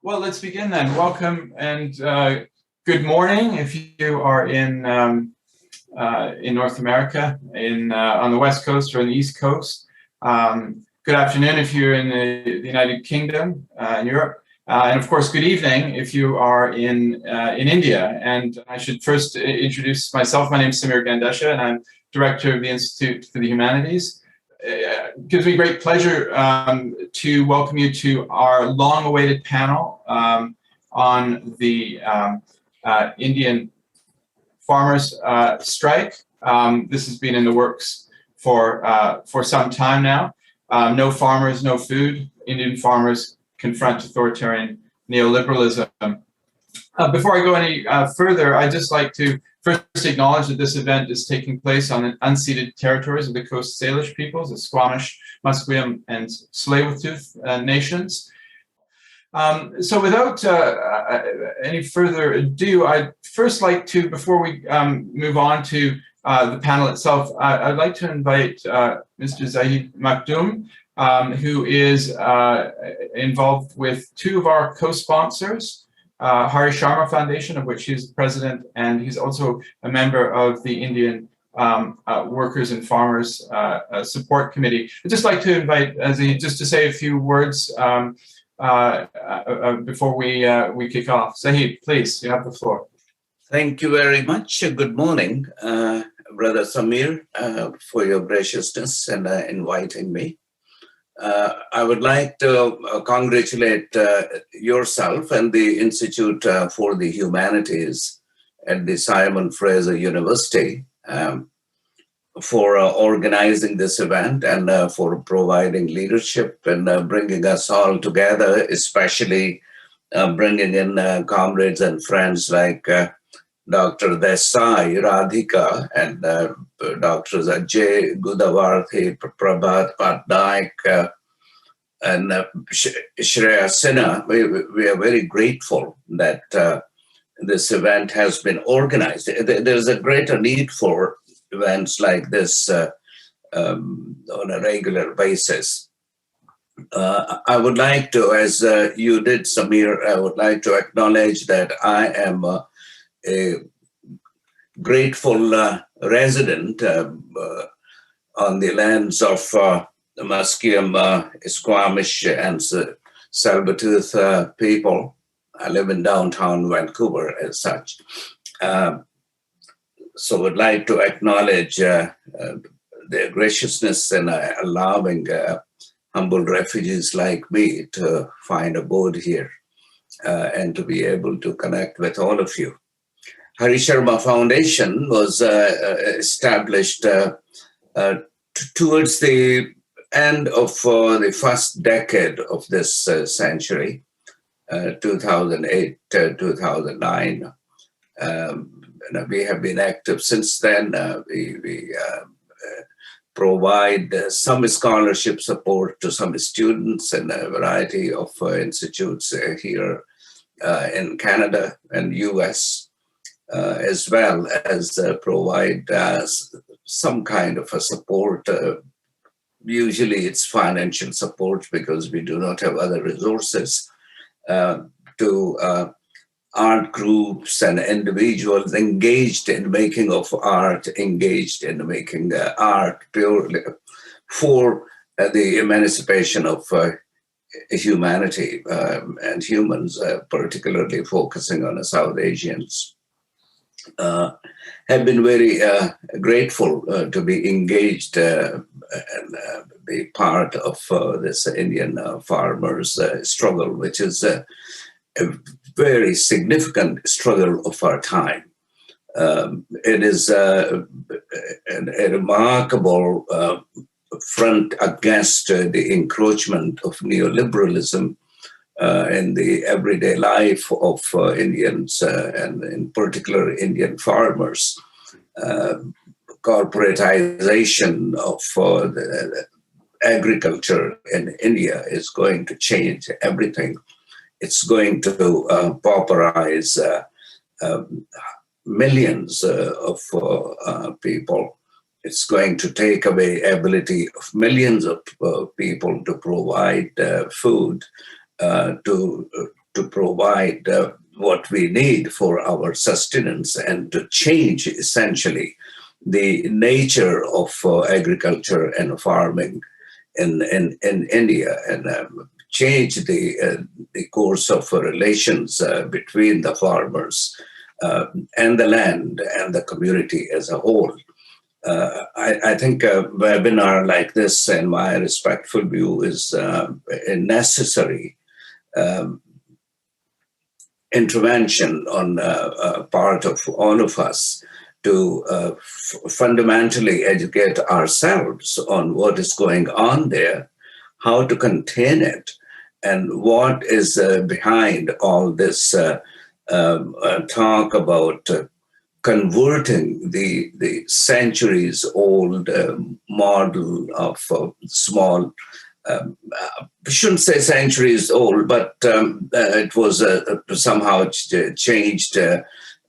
Well, let's begin then. Welcome and good morning if you are in North America, on the West Coast or on the East Coast. Good afternoon if you're in the United Kingdom, in Europe. And of course, good evening if you are in India. And I should first introduce myself. My name is Samir Gandesha, and I'm Director of the Institute for the Humanities. It gives me great pleasure to welcome you to our long-awaited panel on the Indian farmers' strike. This has been in the works for some time now. No farmers, no food. Indian farmers confront authoritarian neoliberalism. Before I go any further, I'd just like to first acknowledge that this event is taking place on the unceded territories of the Coast Salish peoples, the Squamish, Musqueam, and Tsleil-Waututh nations. So without any further ado, I'd first like to, before we move on to the panel itself, I'd like to invite Mr. Zahid Maktoum, who is involved with two of our co-sponsors, Hari Sharma Foundation, of which he's the president, and he's also a member of the Indian Workers and Farmers Support Committee. I'd just like to invite Zahid just to say a few words before we kick off. Zahid, please, you have the floor. Thank you very much. Good morning, Brother Samir, for your graciousness and inviting me. I would like to congratulate yourself and the Institute for the Humanities at the Simon Fraser University for organizing this event and for providing leadership and bringing us all together, especially bringing in comrades and friends like Dr. Desai, Radhika, and Drs. Ajay Gudavarthy, Prabhat Patnaik, and Shreya Sinha. We are very grateful that this event has been organized. There's a greater need for events like this on a regular basis. I would like to, as you did, Samir, I would like to acknowledge that I am a grateful resident on the lands of the Musqueam, Squamish, and Tsleil-Waututh people. I live in downtown Vancouver as such. So would like to acknowledge their graciousness in allowing humble refugees like me to find abode here and to be able to connect with all of you. Hari Sharma Foundation was established towards the end of the first decade of this century, 2008 to 2009. We have been active since then. We provide some scholarship support to some students in a variety of institutes here in Canada and US. As well as provide some kind of a support. Usually it's financial support because we do not have other resources to art groups and individuals engaged in making of art, engaged in making art purely for the emancipation of humanity and humans, particularly focusing on the South Asians. Have been very grateful to be engaged and be part of this Indian farmers' struggle, which is a very significant struggle of our time. It is a remarkable front against the encroachment of neoliberalism in the everyday life of Indians and in particular Indian farmers. Corporatization of the agriculture in India is going to change everything. It's going to pauperize millions of people. It's going to take away ability of millions of people to provide food to to provide what we need for our sustenance and to change essentially the nature of agriculture and farming in India, and change the course of relations between the farmers and the land and the community as a whole. I think a webinar like this, in my respectful view, is a necessary intervention on part of all of us to fundamentally educate ourselves on what is going on there, how to contain it, and what is behind all this talk about converting the centuries-old model of small, I shouldn't say centuries old, but it was somehow changed,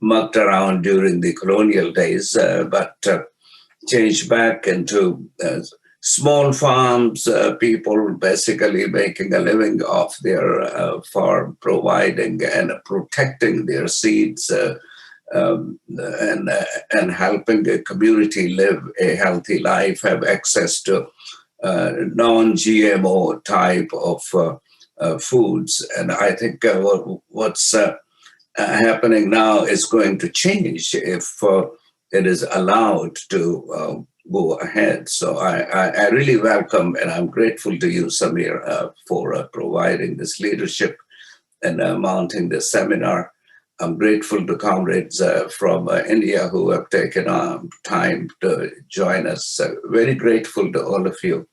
mucked around during the colonial days, but changed back into small farms, people basically making a living off their farm, providing and protecting their seeds, and helping a community live a healthy life, have access to non-GMO type of foods. And I think what's happening now is going to change if it is allowed to go ahead. So I really welcome, and I'm grateful to you, Samir, for providing this leadership and mounting this seminar. I'm grateful to comrades from India who have taken time to join us. Very grateful to all of you.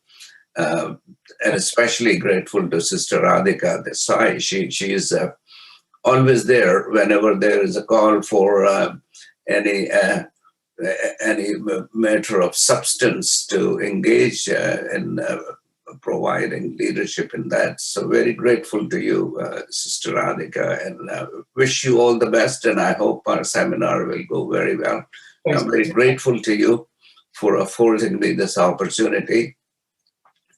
And especially grateful to Sister Radhika Desai. She is always there whenever there is a call for any matter of substance to engage in providing leadership in that. So very grateful to you, Sister Radhika, and wish you all the best. And I hope our seminar will go very well. Thanks. I'm very grateful to you for affording me this opportunity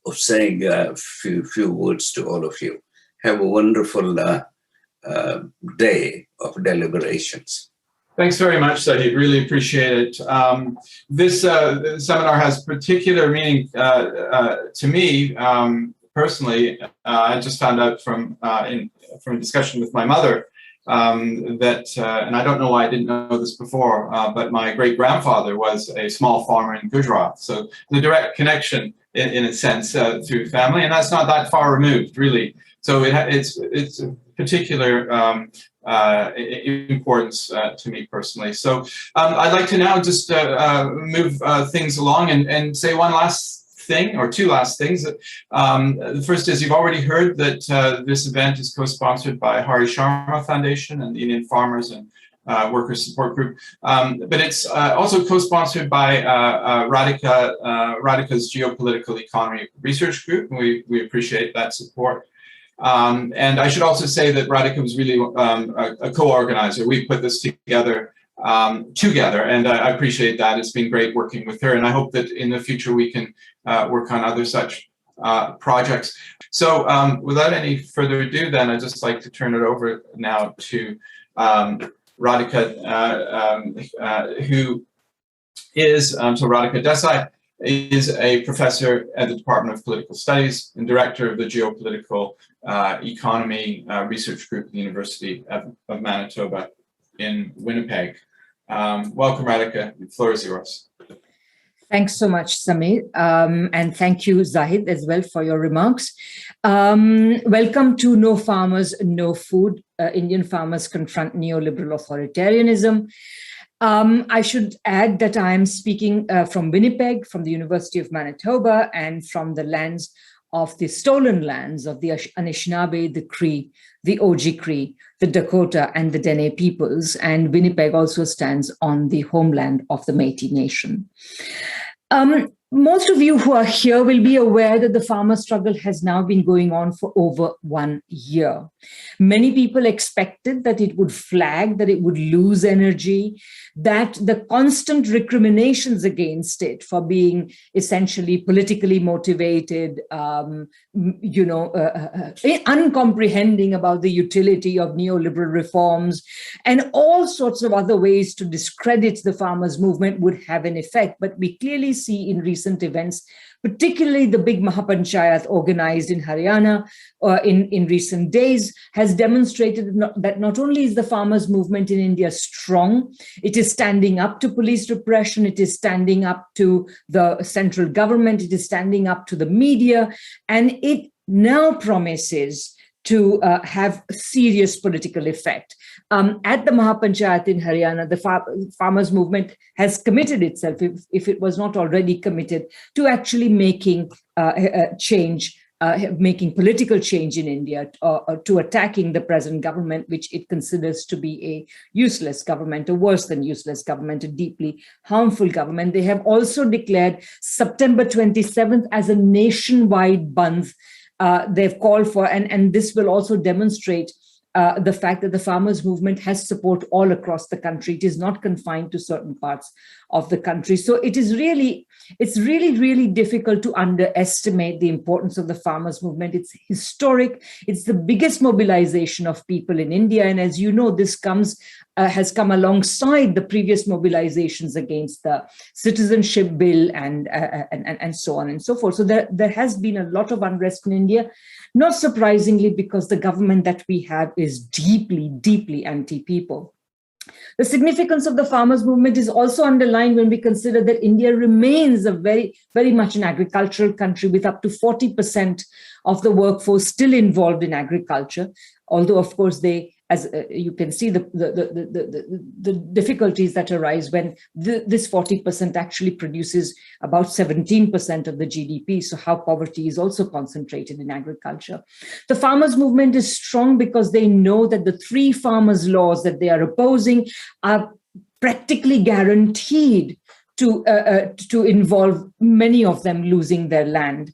of saying a few words to all of you. Have a wonderful day of deliberations. Thanks very much, Sahib. Really appreciate it. This seminar has particular meaning to me personally. I just found out from a discussion with my mother that, and I don't know why I didn't know this before, but my great-grandfather was a small farmer in Gujarat. So the direct connection, in a sense, through family, and that's not that far removed, really. So it's a particular importance to me personally. So I'd like to now just move things along and say one last thing, or two last things. The first is, you've already heard that this event is co-sponsored by Hari Sharma Foundation and the Indian Farmers and Workers Support Group, but it's also co-sponsored by Radhika's Geopolitical Economy Research Group, and we appreciate that support. And I should also say that Radhika was really a co-organizer. We put this together, and I appreciate that. It's been great working with her, and I hope that in the future we can work on other such projects. So without any further ado, then I'd just like to turn it over now to Radhika, who is, Radhika Desai is a professor at the Department of Political Studies and director of the Geopolitical Economy Research Group at the University of Manitoba in Winnipeg. Welcome, Radhika. The floor is yours. Thanks so much, Samir. And thank you, Zahid, as well, for your remarks. Welcome to No Farmers, No Food. Indian Farmers Confront Neoliberal Authoritarianism. I should add that I am speaking from Winnipeg, from the University of Manitoba, and from the lands of the stolen lands of the Anishinaabe, the Cree, the Oji-Cree, the Dakota, and the Dene peoples. And Winnipeg also stands on the homeland of the Métis Nation. Most of you who are here will be aware that the farmer struggle has now been going on for over 1 year. Many people expected that it would flag, that it would lose energy, that the constant recriminations against it for being essentially politically motivated, uncomprehending about the utility of neoliberal reforms, and all sorts of other ways to discredit the farmers' movement would have an effect. But we clearly see in recent events, particularly the big Mahapanchayat organized in Haryana in recent days, has demonstrated that not only is the farmers' movement in India strong, it is standing up to police repression, it is standing up to the central government, it is standing up to the media, and it now promises to have serious political effect. At the Mahapanchayat in Haryana, the farmers' movement has committed itself, if it was not already committed, to actually making change, making political change in India, to attacking the present government, which it considers to be a useless government, a worse than useless government, a deeply harmful government. They have also declared September 27th as a nationwide bandh. They've called for, and this will also demonstrate the fact that the farmers' movement has support all across the country. It is not confined to certain parts of the country. So it's really difficult to underestimate the importance of the farmers' movement. It's historic. It's the biggest mobilization of people in India. And as you know, this has come alongside the previous mobilizations against the citizenship bill and so on and so forth. So there has been a lot of unrest in India, not surprisingly, because the government that we have is deeply, deeply anti-people. The significance of the farmers' movement is also underlined when we consider that India remains a very, very much an agricultural country, with up to 40% of the workforce still involved in agriculture. Although, of course, as you can see, the difficulties that arise when this 40% actually produces about 17% of the GDP. So how poverty is also concentrated in agriculture. The farmers' movement is strong because they know that the 3 farmers' laws that they are opposing are practically guaranteed to involve many of them losing their land.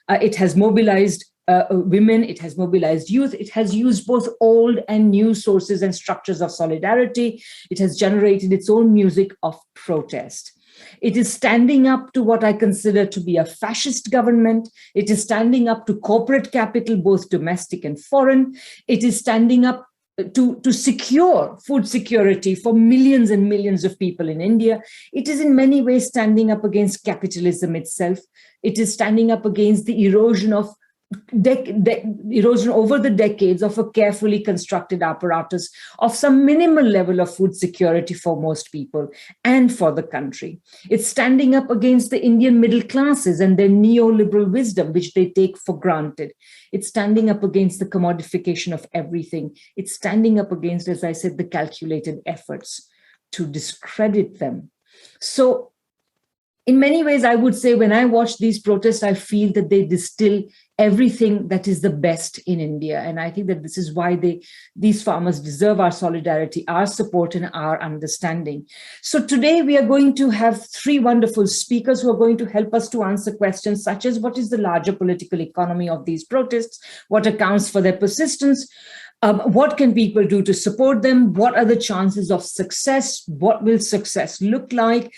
It has mobilized women, it has mobilized youth, it has used both old and new sources and structures of solidarity. It has generated its own music of protest. It is standing up to what I consider to be a fascist government. It is standing up to corporate capital, both domestic and foreign. It is standing up to secure food security for millions and millions of people in India. It is in many ways standing up against capitalism itself. It is standing up against the erosion over the decades of a carefully constructed apparatus of some minimal level of food security for most people and for the country. It's standing up against the Indian middle classes and their neoliberal wisdom, which they take for granted. It's standing up against the commodification of everything. It's standing up against, as I said, the calculated efforts to discredit them. So in many ways, I would say when I watch these protests, I feel that they distill everything that is the best in India. And I think that this is why these farmers deserve our solidarity, our support, and our understanding. So today we are going to have 3 wonderful speakers who are going to help us to answer questions such as what is the larger political economy of these protests, what accounts for their persistence, what can people do to support them, what are the chances of success, what will success look like,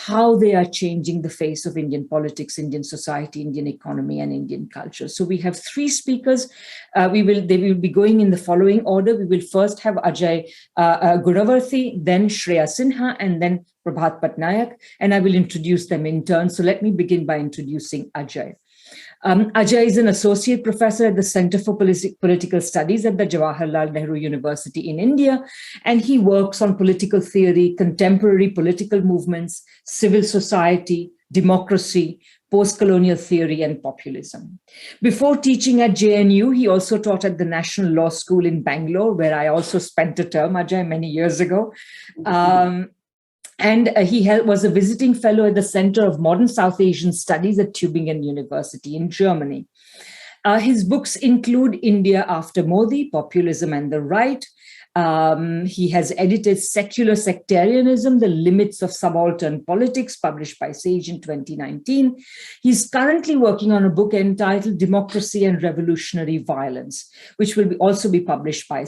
how they are changing the face of Indian politics, Indian society, Indian economy, and Indian culture. So we have 3 speakers. They will be going in the following order. We will first have Ajay Gudavarthy, then Shreya Sinha, and then Prabhat Patnaik, and I will introduce them in turn. So let me begin by introducing Ajay. Ajay is an associate professor at the Center for Political Studies at the Jawaharlal Nehru University in India, and he works on political theory, contemporary political movements, civil society, democracy, post-colonial theory, and populism. Before teaching at JNU, he also taught at the National Law School in Bangalore, where I also spent a term, Ajay, many years ago. And he was a visiting fellow at the Center of Modern South Asian Studies at Tübingen University in Germany. His books include India After Modi, Populism and the Right, He has edited Secular Sectarianism, The Limits of Subaltern Politics, published by Sage in 2019. He's currently working on a book entitled Democracy and Revolutionary Violence, which will also be published by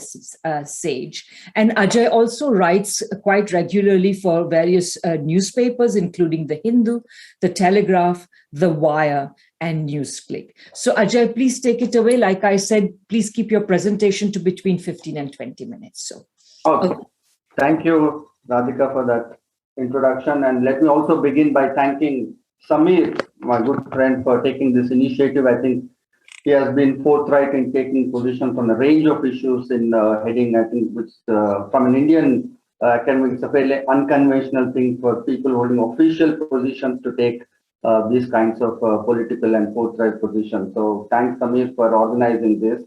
Sage. And Ajay also writes quite regularly for various newspapers, including The Hindu, The Telegraph, The Wire, and NewsClick. So Ajay, please take it away. Like I said, please keep your presentation to between 15 and 20 minutes. So, okay. Thank you, Radhika, for that introduction. And let me also begin by thanking Samir, my good friend, for taking this initiative. I think he has been forthright in taking positions on a range of issues in heading, I think, which from an Indian academic, it's a fairly unconventional thing for people holding official positions to take these kinds of political and forthright positions. So thanks, Samir, for organizing this.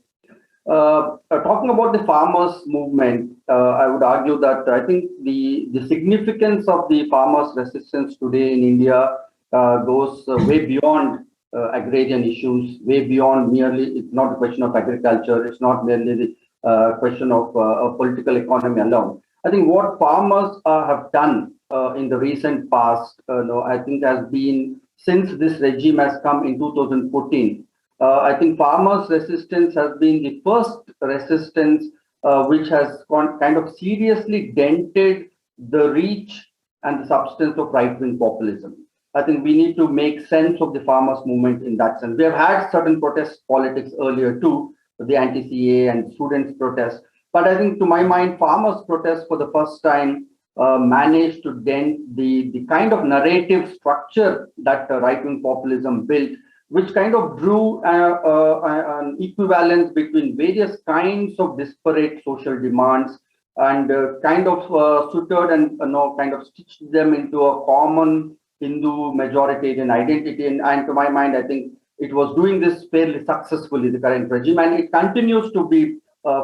Talking about the farmers' movement, I would argue that I think the significance of the farmers' resistance today in India goes way beyond agrarian issues, way beyond merely, it's not a question of agriculture, it's not merely the question of political economy alone. I think what farmers have done in the recent past, I think has been, since this regime has come in 2014, I think farmers' resistance has been the first resistance which has kind of seriously dented the reach and the substance of right-wing populism. I think we need to make sense of the farmers' movement in that sense. We have had certain protest politics earlier too, the anti-CA and students' protests. But I think, to my mind, farmers' protests for the first time managed to dent the kind of narrative structure that right-wing populism built, which kind of drew an equivalence between various kinds of disparate social demands and kind of sutured and kind of stitched them into a common Hindu majoritarian identity. And to my mind, I think it was doing this fairly successfully, the current regime, and it continues to be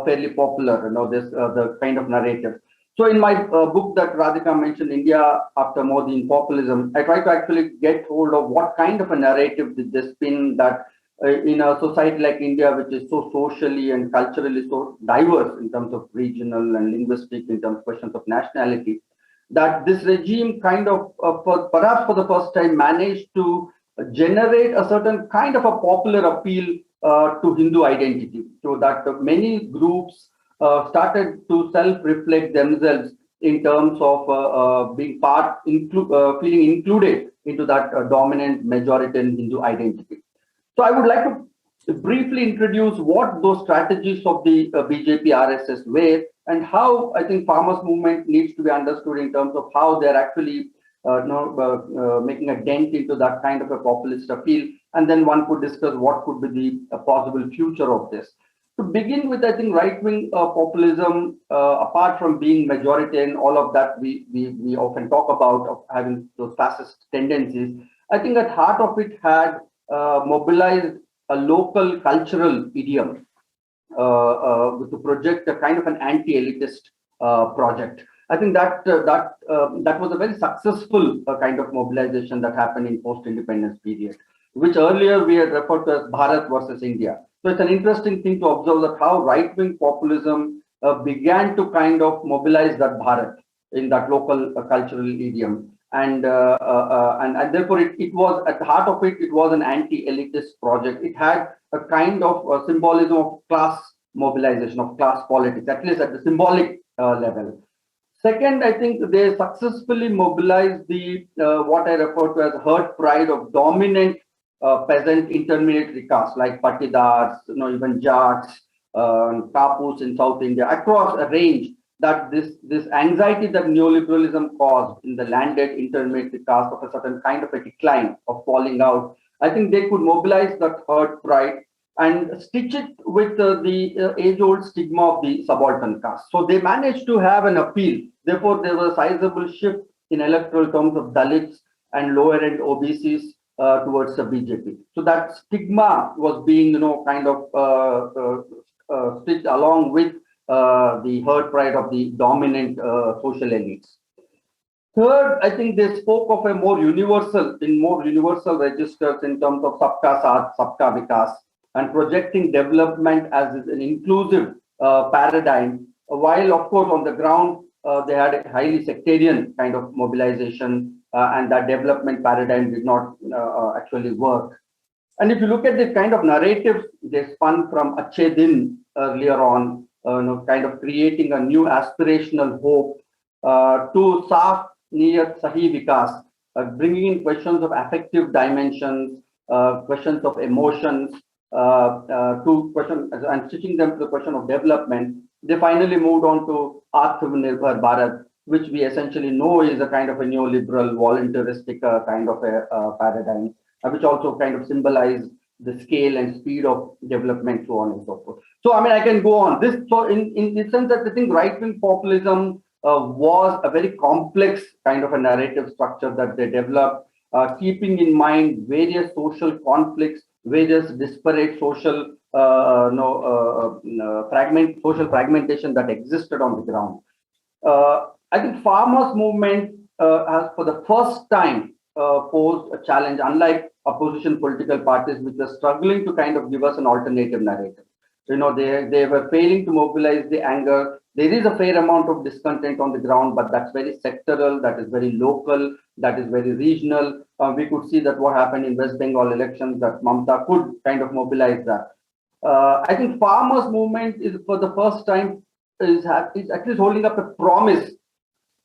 fairly popular, the kind of narrative. So in my book that Radhika mentioned, India After Modi in Populism, I try to actually get hold of what kind of a narrative did they spin that in a society like India, which is so socially and culturally so diverse in terms of regional and linguistic, in terms of questions of nationality, that this regime kind of, perhaps for the first time, managed to generate a certain kind of a popular appeal to Hindu identity, so that many groups started to self-reflect themselves in terms of being feeling included into that dominant majoritarian Hindu identity. So I would like to briefly introduce what those strategies of the BJP RSS were, and how I think farmers' movement needs to be understood in terms of how they're actually making a dent into that kind of a populist appeal. And then one could discuss what could be the possible future of this. To begin with, I think right-wing populism, apart from being majoritarian, all of that we often talk about, of having those fascist tendencies, I think at heart of it had mobilized a local cultural idiom to project a kind of an anti-elitist project. I think that was a very successful kind of mobilization that happened in post-independence period, which earlier we had referred to as Bharat versus India. So it's an interesting thing to observe that how right-wing populism began to kind of mobilize that Bharat in that local cultural idiom. And therefore it was at the heart of it, it was an anti-elitist project. It had a kind of symbolism of class mobilization, of class politics, at least at the symbolic level. Second, I think they successfully mobilized the what I refer to as herd pride of dominant peasant intermediary castes like Patidars, even Jats, Kapus in South India, across a range, that this anxiety that neoliberalism caused in the landed intermediate caste of a certain kind of a decline, of falling out, I think they could mobilize that herd pride and stitch it with the age-old stigma of the subaltern caste. So they managed to have an appeal. Therefore, there was a sizable shift in electoral terms of Dalits and lower-end OBCs towards the BJP. So that stigma was being, kind of stitched along with the herd pride of the dominant social elites. Third, I think they spoke of a more universal registers in terms of Sabka Saath, Sabka Vikas, and projecting development as an inclusive paradigm while of course on the ground they had a highly sectarian kind of mobilization, and that development paradigm did not actually work. And if you look at the kind of narratives they spun from Achhe Din earlier on, kind of creating a new aspirational hope, to Saaf Niyat Sahi Vikas, bringing in questions of affective dimensions, questions of emotions, to question and stitching them to the question of development. They finally moved on to Atmanirbhar Bharat, which we essentially know is a kind of a neoliberal, voluntaristic kind of a paradigm, which also kind of symbolize the scale and speed of development, so on and so forth. So, I mean, I can go on. This, so in the sense that I think right-wing populism was a very complex kind of a narrative structure that they developed, keeping in mind various social conflicts, various disparate social social fragmentation that existed on the ground. I think farmers' movement has, for the first time, posed a challenge, unlike opposition political parties, which were struggling to kind of give us an alternative narrative. They were failing to mobilize the anger. There is a fair amount of discontent on the ground, but that's very sectoral, that is very local, that is very regional. We could see that what happened in West Bengal elections, that Mamta could kind of mobilize that. I think farmers' movement is, for the first time, is at least holding up a promise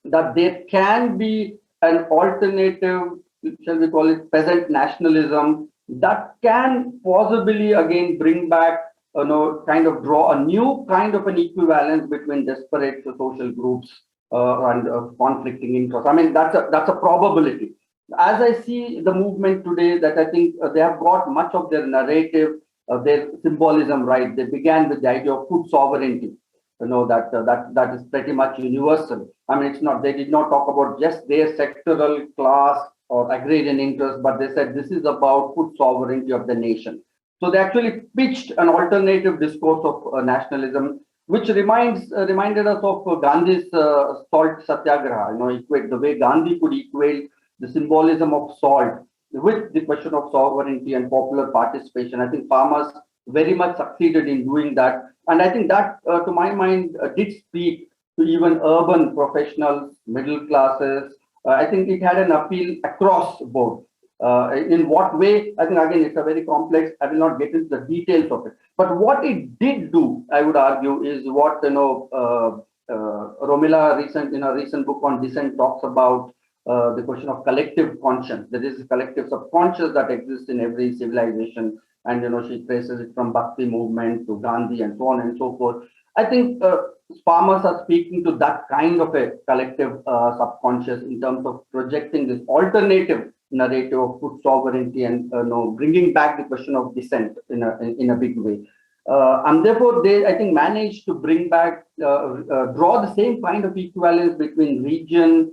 that there can be an alternative, shall we call it peasant nationalism, that can possibly again bring back, kind of draw a new kind of an equivalence between disparate social groups and conflicting interests. I mean, that's a probability. As I see the movement today, that I think they have got much of their narrative, their symbolism right. They began with the idea of food sovereignty. That is pretty much universal. I mean, it's not, they did not talk about just their sectoral class or agrarian interest, but they said this is about food sovereignty of the nation. So they actually pitched an alternative discourse of nationalism, which reminded us of Gandhi's salt satyagraha. Equate the way Gandhi could equate the symbolism of salt with the question of sovereignty and popular participation. I think farmers very much succeeded in doing that. And I think that, to my mind, did speak to even urban professionals, middle classes. I think it had an appeal across board. In what way? I think, again, it's a very complex, I will not get into the details of it. But what it did do, I would argue, is what, Romila in a recent book on dissent talks about, the question of collective conscience. There is a collective subconscious that exists in every civilization. And, she traces it from Bhakti movement to Gandhi and so on and so forth. I think farmers are speaking to that kind of a collective subconscious in terms of projecting this alternative narrative of food sovereignty and bringing back the question of dissent in a big way. And therefore, they, I think, managed to bring back, draw the same kind of equivalence between region,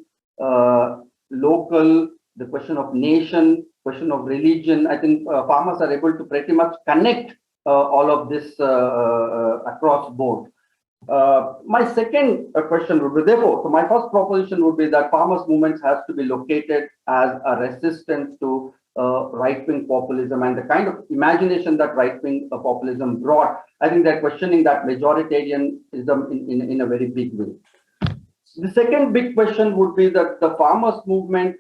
local, the question of nation, question of religion. I think farmers are able to pretty much connect all of this across board. My second question would be, therefore, so my first proposition would be that farmers' movements has to be located as a resistance to right-wing populism and the kind of imagination that right-wing populism brought. I think they're questioning that majoritarianism in a very big way. The second big question would be that the farmers' movement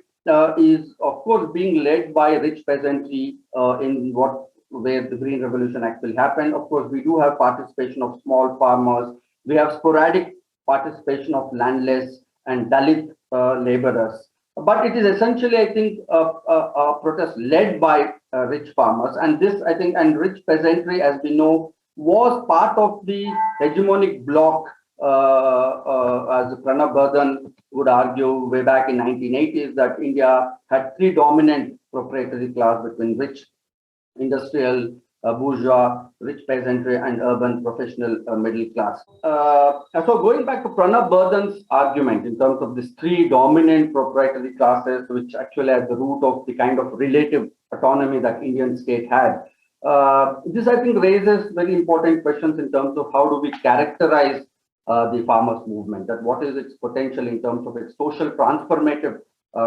is, of course, being led by rich peasantry where the Green Revolution actually happened. Of course, we do have participation of small farmers. We have sporadic participation of landless and Dalit laborers. But it is essentially, I think, a protest led by rich farmers. And this, I think, and rich peasantry, as we know, was part of the hegemonic bloc, as Pranab Bardhan would argue way back in 1980s, that India had three dominant proprietary class between rich industrial bourgeois, rich peasantry, and urban professional middle class. So going back to Pranab Bardhan's argument in terms of these three dominant proprietary classes, which actually at the root of the kind of relative autonomy that Indian state had, this I think raises very important questions in terms of how do we characterize the farmers' movement, that what is its potential in terms of its social transformative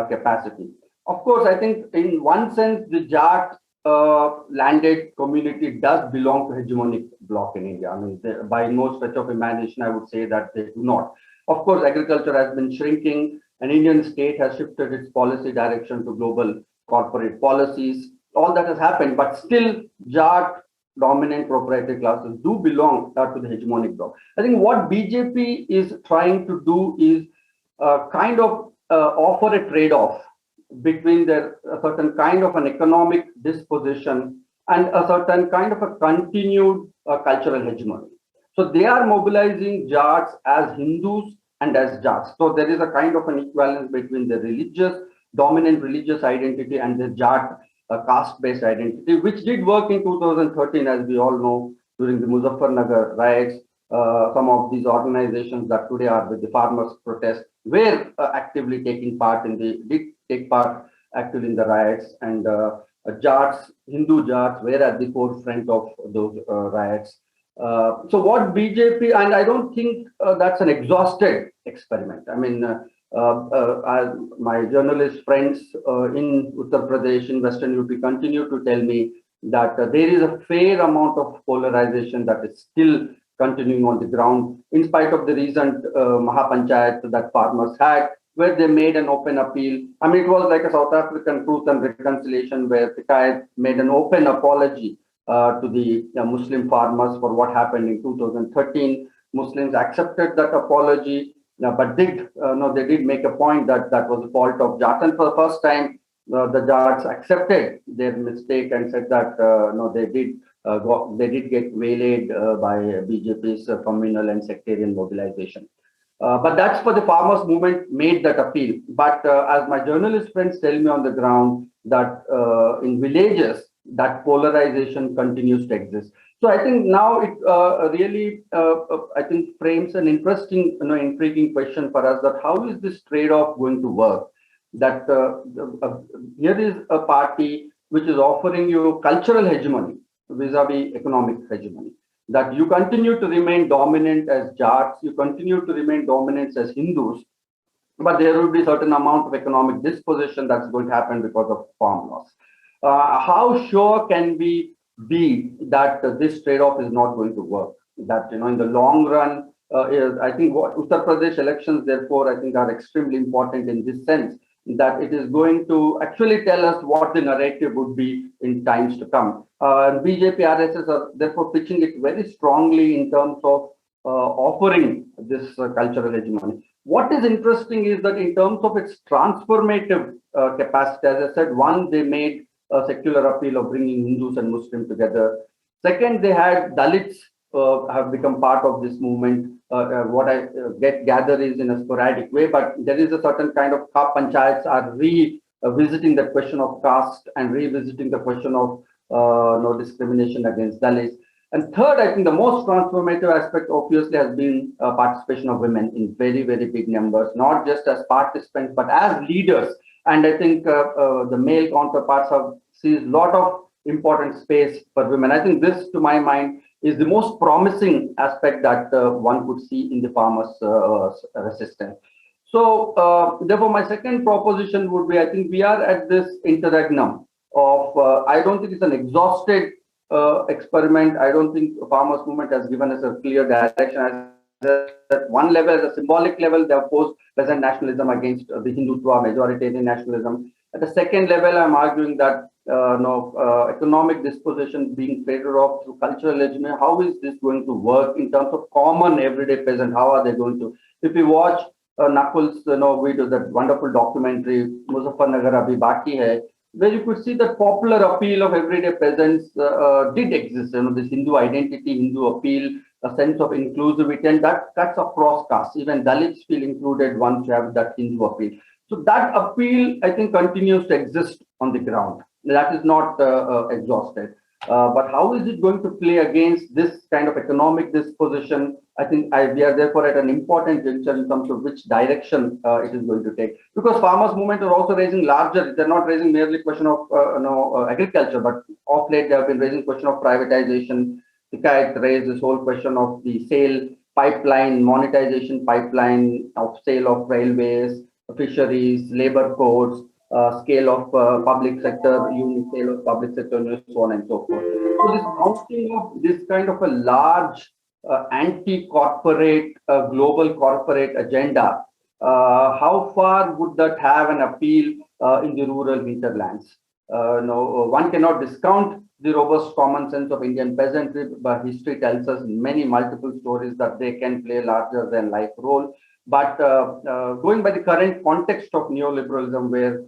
capacity. Of course, I think in one sense, the Jat landed community does belong to hegemonic bloc in India. I mean, by no stretch of imagination, I would say that they do not. Of course, agriculture has been shrinking, and Indian state has shifted its policy direction to global corporate policies. All that has happened, but still, Jat dominant proprietary classes do belong to the hegemonic bloc. I think what BJP is trying to do is kind of offer a trade-off between a certain kind of an economic disposition and a certain kind of a continued cultural hegemony. So they are mobilizing Jats as Hindus and as Jats. So there is a kind of an equivalence between the dominant religious identity and the Jat caste-based identity, which did work in 2013, as we all know, during the Muzaffarnagar riots. Some of these organizations that today are with the farmers' protest were actively taking part did take part actively in the riots, and Jats, Hindu Jats, were at the forefront of those riots. So what BJP, and I don't think that's an exhausted experiment. I mean, my journalist friends in Uttar Pradesh, in Western UP, continue to tell me that there is a fair amount of polarization that is still continuing on the ground, in spite of the recent Mahapanchayat that farmers had, where they made an open appeal. I mean, it was like a South African Truth and Reconciliation, where Pikayat made an open apology to the Muslim farmers for what happened in 2013. Muslims accepted that apology, but they did make a point that that was the fault of Jats. And for the first time, the Jats accepted their mistake and said that they did get waylaid by BJP's communal and sectarian mobilization. But that's for the farmers' movement made that appeal. But as my journalist friends tell me on the ground, that in villages, that polarization continues to exist. So I think now it really, I think, frames an interesting, intriguing question for us, that how is this trade-off going to work? That here is a party which is offering you cultural hegemony vis-a-vis economic hegemony, that you continue to remain dominant as Jats, you continue to remain dominant as Hindus, but there will be a certain amount of economic disposition that's going to happen because of farm loss. How sure can we be that this trade-off is not going to work? That, in the long run, I think what Uttar Pradesh elections, therefore, I think are extremely important in this sense, that it is going to actually tell us what the narrative would be in times to come. BJP, RSS are therefore pitching it very strongly in terms of offering this cultural hegemony. What is interesting is that in terms of its transformative capacity, as I said, one, they made a secular appeal of bringing Hindus and Muslims together. Second, they had Dalits have become part of this movement. What I gather is in a sporadic way, but there is a certain kind of panchayats are revisiting the question of caste and revisiting the question of no discrimination against Dalits. And third, I think the most transformative aspect obviously has been participation of women in very, very big numbers, not just as participants, but as leaders. And I think the male counterparts have seized a lot of important space for women. I think this, to my mind, is the most promising aspect that one could see in the farmers' resistance. So, therefore, my second proposition would be, I think we are at this interregnum of, I don't think it's an exhausted experiment. I don't think the farmers' movement has given us a clear direction. At one level, at a symbolic level, they have opposed peasant nationalism against the Hindutva majoritarian nationalism. At the second level, I'm arguing that economic disposition being traded off through cultural hegemony. How is this going to work in terms of common everyday peasant? How are they going to? If you watch Nakul's, video, that wonderful documentary Muzaffarnagar Abhi Baki Hai, where you could see that popular appeal of everyday peasants did exist. This Hindu identity, Hindu appeal, a sense of inclusivity, and that cuts across castes. Even Dalits feel included once you have that Hindu appeal. So that appeal, I think, continues to exist on the ground. That is not exhausted. But how is it going to play against this kind of economic disposition? I think we are therefore at an important juncture in terms of which direction it is going to take. Because farmers' movement are also raising larger, they're not raising merely question of agriculture, but of late they have been raising question of privatization. Pikayat raised this whole question of the sale pipeline, monetization pipeline of sale of railways, fisheries, labor codes. scale of public sector unit, scale of public sector unit, so on and so forth. So this mounting of this kind of a large anti-corporate, global corporate agenda, how far would that have an appeal in the rural hinterlands? No, one cannot discount the robust common sense of Indian peasantry, but history tells us many multiple stories that they can play a larger than life role. But going by the current context of neoliberalism, where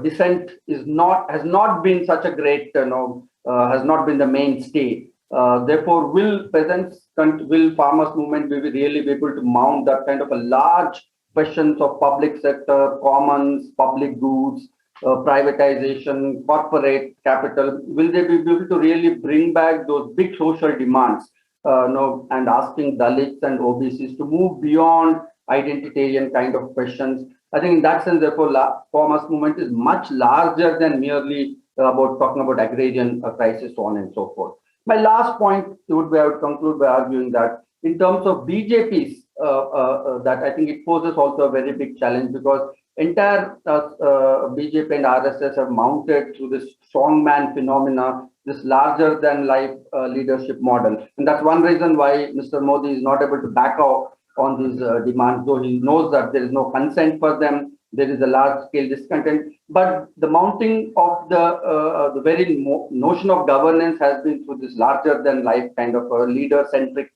dissent has not been such a great, has not been the mainstay. Therefore, will farmers' movement really be able to mount that kind of a large questions of public sector, commons, public goods, privatization, corporate capital? Will they be able to really bring back those big social demands? And asking Dalits and OBCs to move beyond identitarian kind of questions. I think in that sense, therefore, farmers' movement is much larger than merely about talking about agrarian crisis, so on and so forth. My last point would be, I would conclude by arguing that in terms of BJP's, that I think it poses also a very big challenge, because entire BJP and RSS have mounted through this strongman phenomena, this larger than life leadership model. And that's one reason why Mr. Modi is not able to back off on these demands, though he knows that there is no consent for them, there is a large scale discontent. But the mounting of the very notion of governance has been through this larger than life kind of a leader centric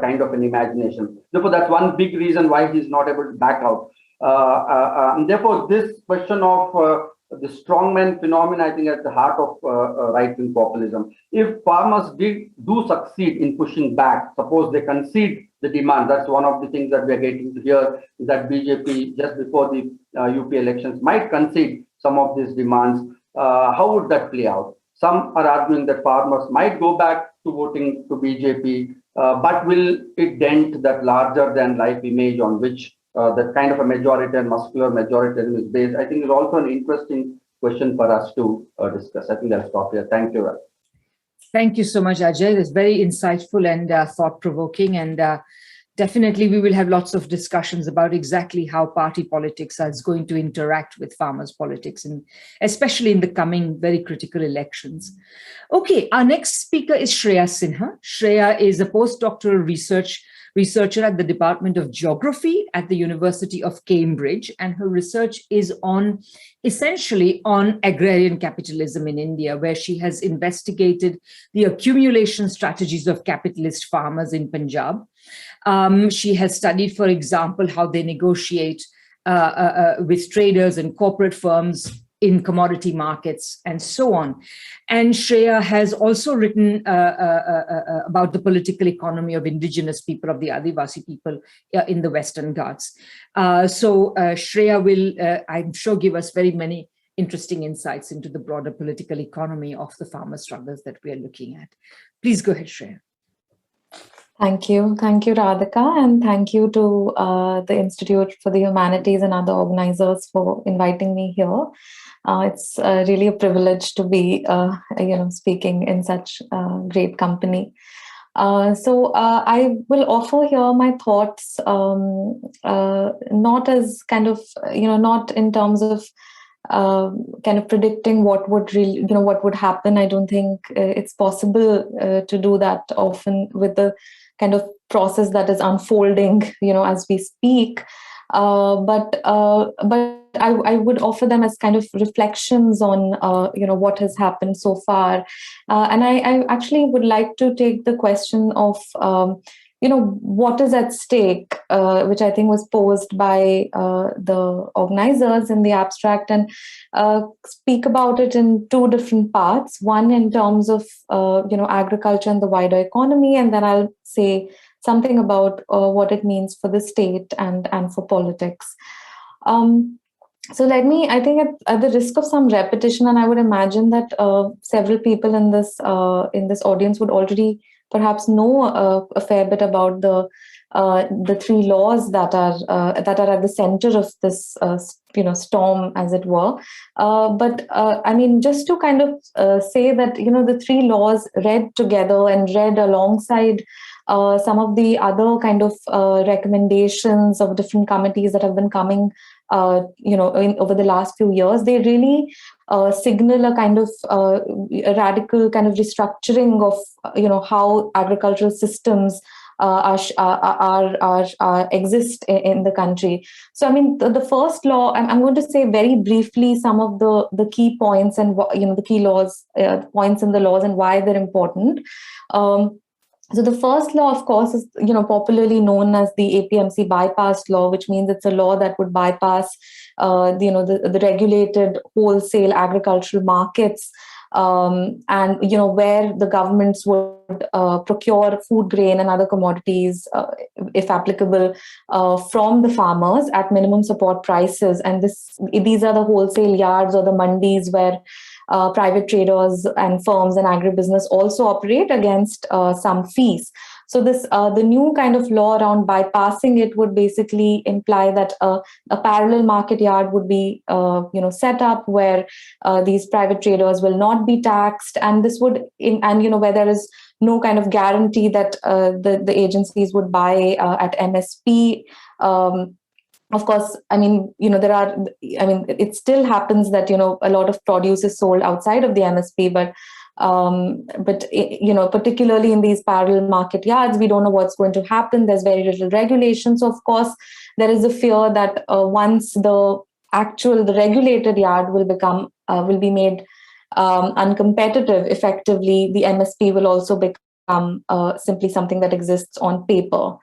kind of an imagination. Therefore, that's one big reason why he's not able to back out. And therefore, this question of the strongman phenomena, I think, at the heart of right-wing populism. If farmers do succeed in pushing back, suppose they concede the demand, that's one of the things that we are getting to hear, is that BJP, just before the UP elections, might concede some of these demands. How would that play out? Some are arguing that farmers might go back to voting to BJP, but will it dent that larger than life image on which that kind of a majority and muscular majoritarianism is based? I think is also an interesting question for us to discuss. I think I'll stop here. Thank you. Thank you so much, Ajay. It's very insightful and thought-provoking, and definitely we will have lots of discussions about exactly how party politics is going to interact with farmers' politics, and especially in the coming very critical elections. Okay, our next speaker is Shreya Sinha. Shreya is a postdoctoral researcher at the Department of Geography at the University of Cambridge, and her research is essentially on agrarian capitalism in India, where she has investigated the accumulation strategies of capitalist farmers in Punjab. She has studied, for example, how they negotiate with traders and corporate firms in commodity markets and so on. And Shreya has also written about the political economy of indigenous people, of the Adivasi people in the Western Ghats. So Shreya will, I'm sure, give us very many interesting insights into the broader political economy of the farmer struggles that we are looking at. Please go ahead, Shreya. Thank you, Radhika, and thank you to the Institute for the Humanities and other organizers for inviting me here. It's really a privilege to be, speaking in such great company. So I will offer here my thoughts, not as kind of, not in terms of kind of predicting what would really, what would happen. I don't think it's possible to do that often with the kind of process that is unfolding, as we speak. But I would offer them as kind of reflections on, what has happened so far. And I actually would like to take the question of, what is at stake, which I think was posed by the organizers in the abstract, and speak about it in two different parts. One in terms of, agriculture and the wider economy, and then I'll say something about what it means for the state and for politics. So let me, I think at the risk of some repetition, and I would imagine that several people in this audience would already perhaps know a fair bit about the three laws that are at the center of this storm, as it were. But I mean, just to kind of say that the three laws read together and read alongside some of the other kind of recommendations of different committees that have been coming, over the last few years, they really signal a kind of a radical kind of restructuring of, how agricultural systems exist in the country. So, I mean, the first law, I'm going to say very briefly some of the key points and, the key laws, points in the laws and why they're important. So the first law, of course, is, popularly known as the APMC bypass law, which means it's a law that would bypass, the regulated wholesale agricultural markets, and, where the governments would procure food grain and other commodities, if applicable, from the farmers at minimum support prices. And these are the wholesale yards or the mandis where private traders and firms and agribusiness also operate against some fees. So the new kind of law around bypassing it would basically imply that a parallel market yard would be set up where these private traders will not be taxed, and this would where there is no kind of guarantee that the agencies would buy at MSP. Of course, it still happens that, a lot of produce is sold outside of the MSP, but particularly in these parallel market yards, we don't know what's going to happen. There's very little regulation. So, of course, there is a fear that once the regulated yard will be made uncompetitive, effectively, the MSP will also become simply something that exists on paper.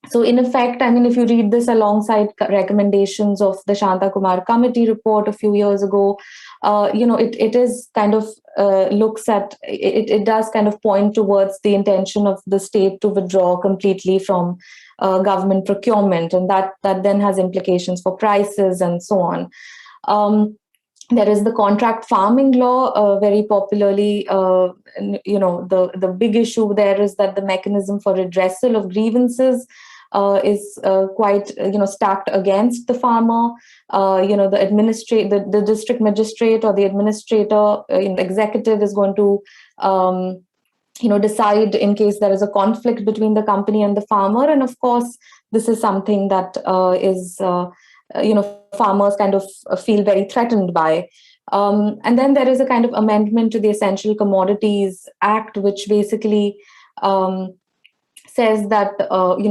So in effect, if you read this alongside recommendations of the Shanta Kumar Committee report a few years ago, it is kind of looks at, it does kind of point towards the intention of the state to withdraw completely from government procurement, and that then has implications for prices and so on. There is the contract farming law, very popularly, the big issue there is that the mechanism for redressal of grievances is quite, stacked against the farmer. The district magistrate or the administrator in the executive is going to, decide in case there is a conflict between the company and the farmer. And of course, this is something that is farmers kind of feel very threatened by. And then there is a kind of amendment to the Essential Commodities Act, which basically says that,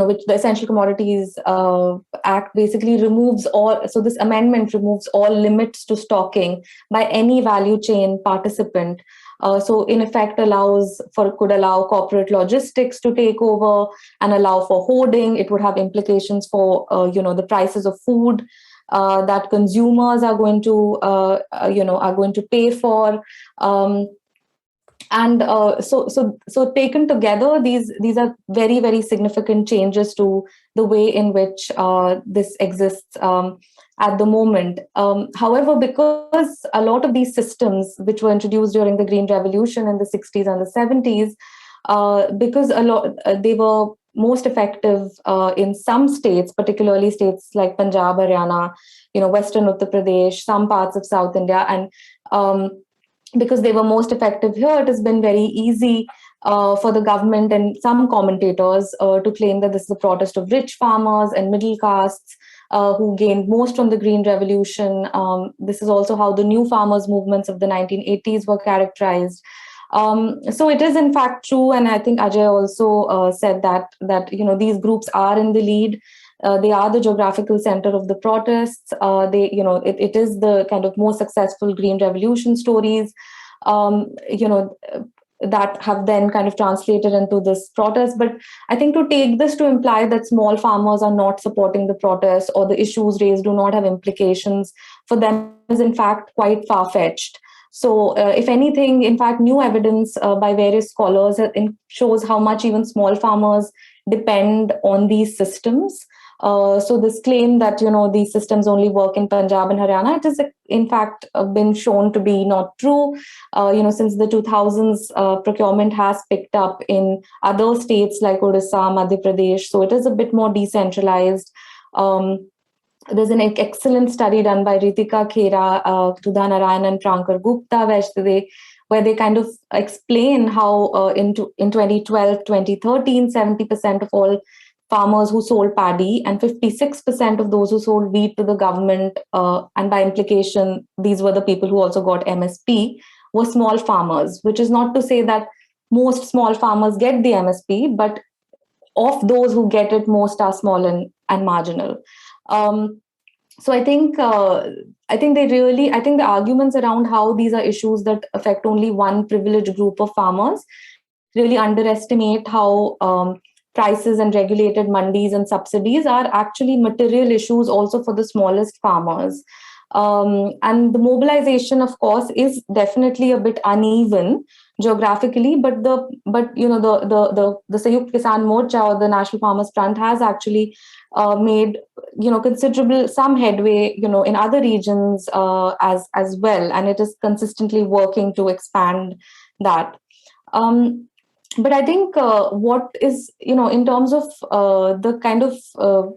which the Essential Commodities Act basically removes all, so this amendment removes all limits to stocking by any value chain participant. So in effect could allow corporate logistics to take over and allow for hoarding. It would have implications for, the prices of food that consumers are going to pay for. And so taken together, these are very, very significant changes to the way in which this exists at the moment. However, because a lot of these systems which were introduced during the Green Revolution in the 60s and the 70s, because they were most effective in some states, particularly states like Punjab, Haryana, Western Uttar Pradesh, some parts of South India, and because they were most effective here, it has been very easy for the government and some commentators to claim that this is a protest of rich farmers and middle castes who gained most from the Green Revolution. This is also how the new farmers' movements of the 1980s were characterized. So it is in fact true, and I think Ajay also said that these groups are in the lead. They are the geographical center of the protests. It is the kind of most successful Green Revolution stories, that have then kind of translated into this protest. But I think to take this to imply that small farmers are not supporting the protest or the issues raised do not have implications for them is in fact quite far-fetched. So if anything, in fact, new evidence by various scholars shows how much even small farmers depend on these systems. So this claim that, these systems only work in Punjab and Haryana, it has in fact been shown to be not true. Since the 2000s, procurement has picked up in other states like Odisha, Madhya Pradesh. So it is a bit more decentralized. There's an excellent study done by Radhika Desai, Sudha Narayan and Prankar Gupta, where they where they kind of explain how in 2012, 2013, 70% of all farmers who sold paddy and 56% of those who sold wheat to the government, and by implication, these were the people who also got MSP, were small farmers, which is not to say that most small farmers get the MSP, but of those who get it, most are small and marginal. So I think the arguments around how these are issues that affect only one privileged group of farmers really underestimate how prices and regulated mandis and subsidies are actually material issues also for the smallest farmers. And the mobilization, of course, is definitely a bit uneven geographically, but the Sanyukt Kisan Morcha, or the National Farmers Front, has actually made considerable some headway in other regions as well, and it is consistently working to expand that. But I think what is, in terms of the kind of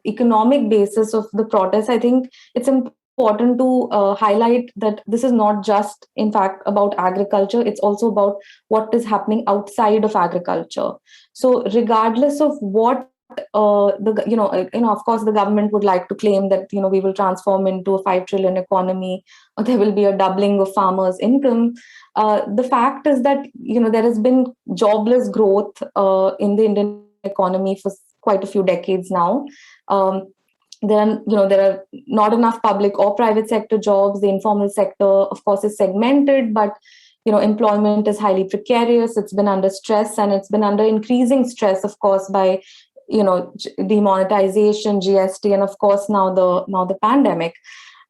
economic basis of the protest, I think it's important to highlight that this is not just, in fact, about agriculture. It's also about what is happening outside of agriculture. So regardless of what of course, the government would like to claim that, we will transform into a 5 trillion economy, or there will be a doubling of farmers' income. The fact is that, there has been jobless growth in the Indian economy for quite a few decades now. There are not enough public or private sector jobs. The informal sector, of course, is segmented, but employment is highly precarious. It's been under stress, and it's been under increasing stress, of course, by demonetization, GST, and of course now the pandemic.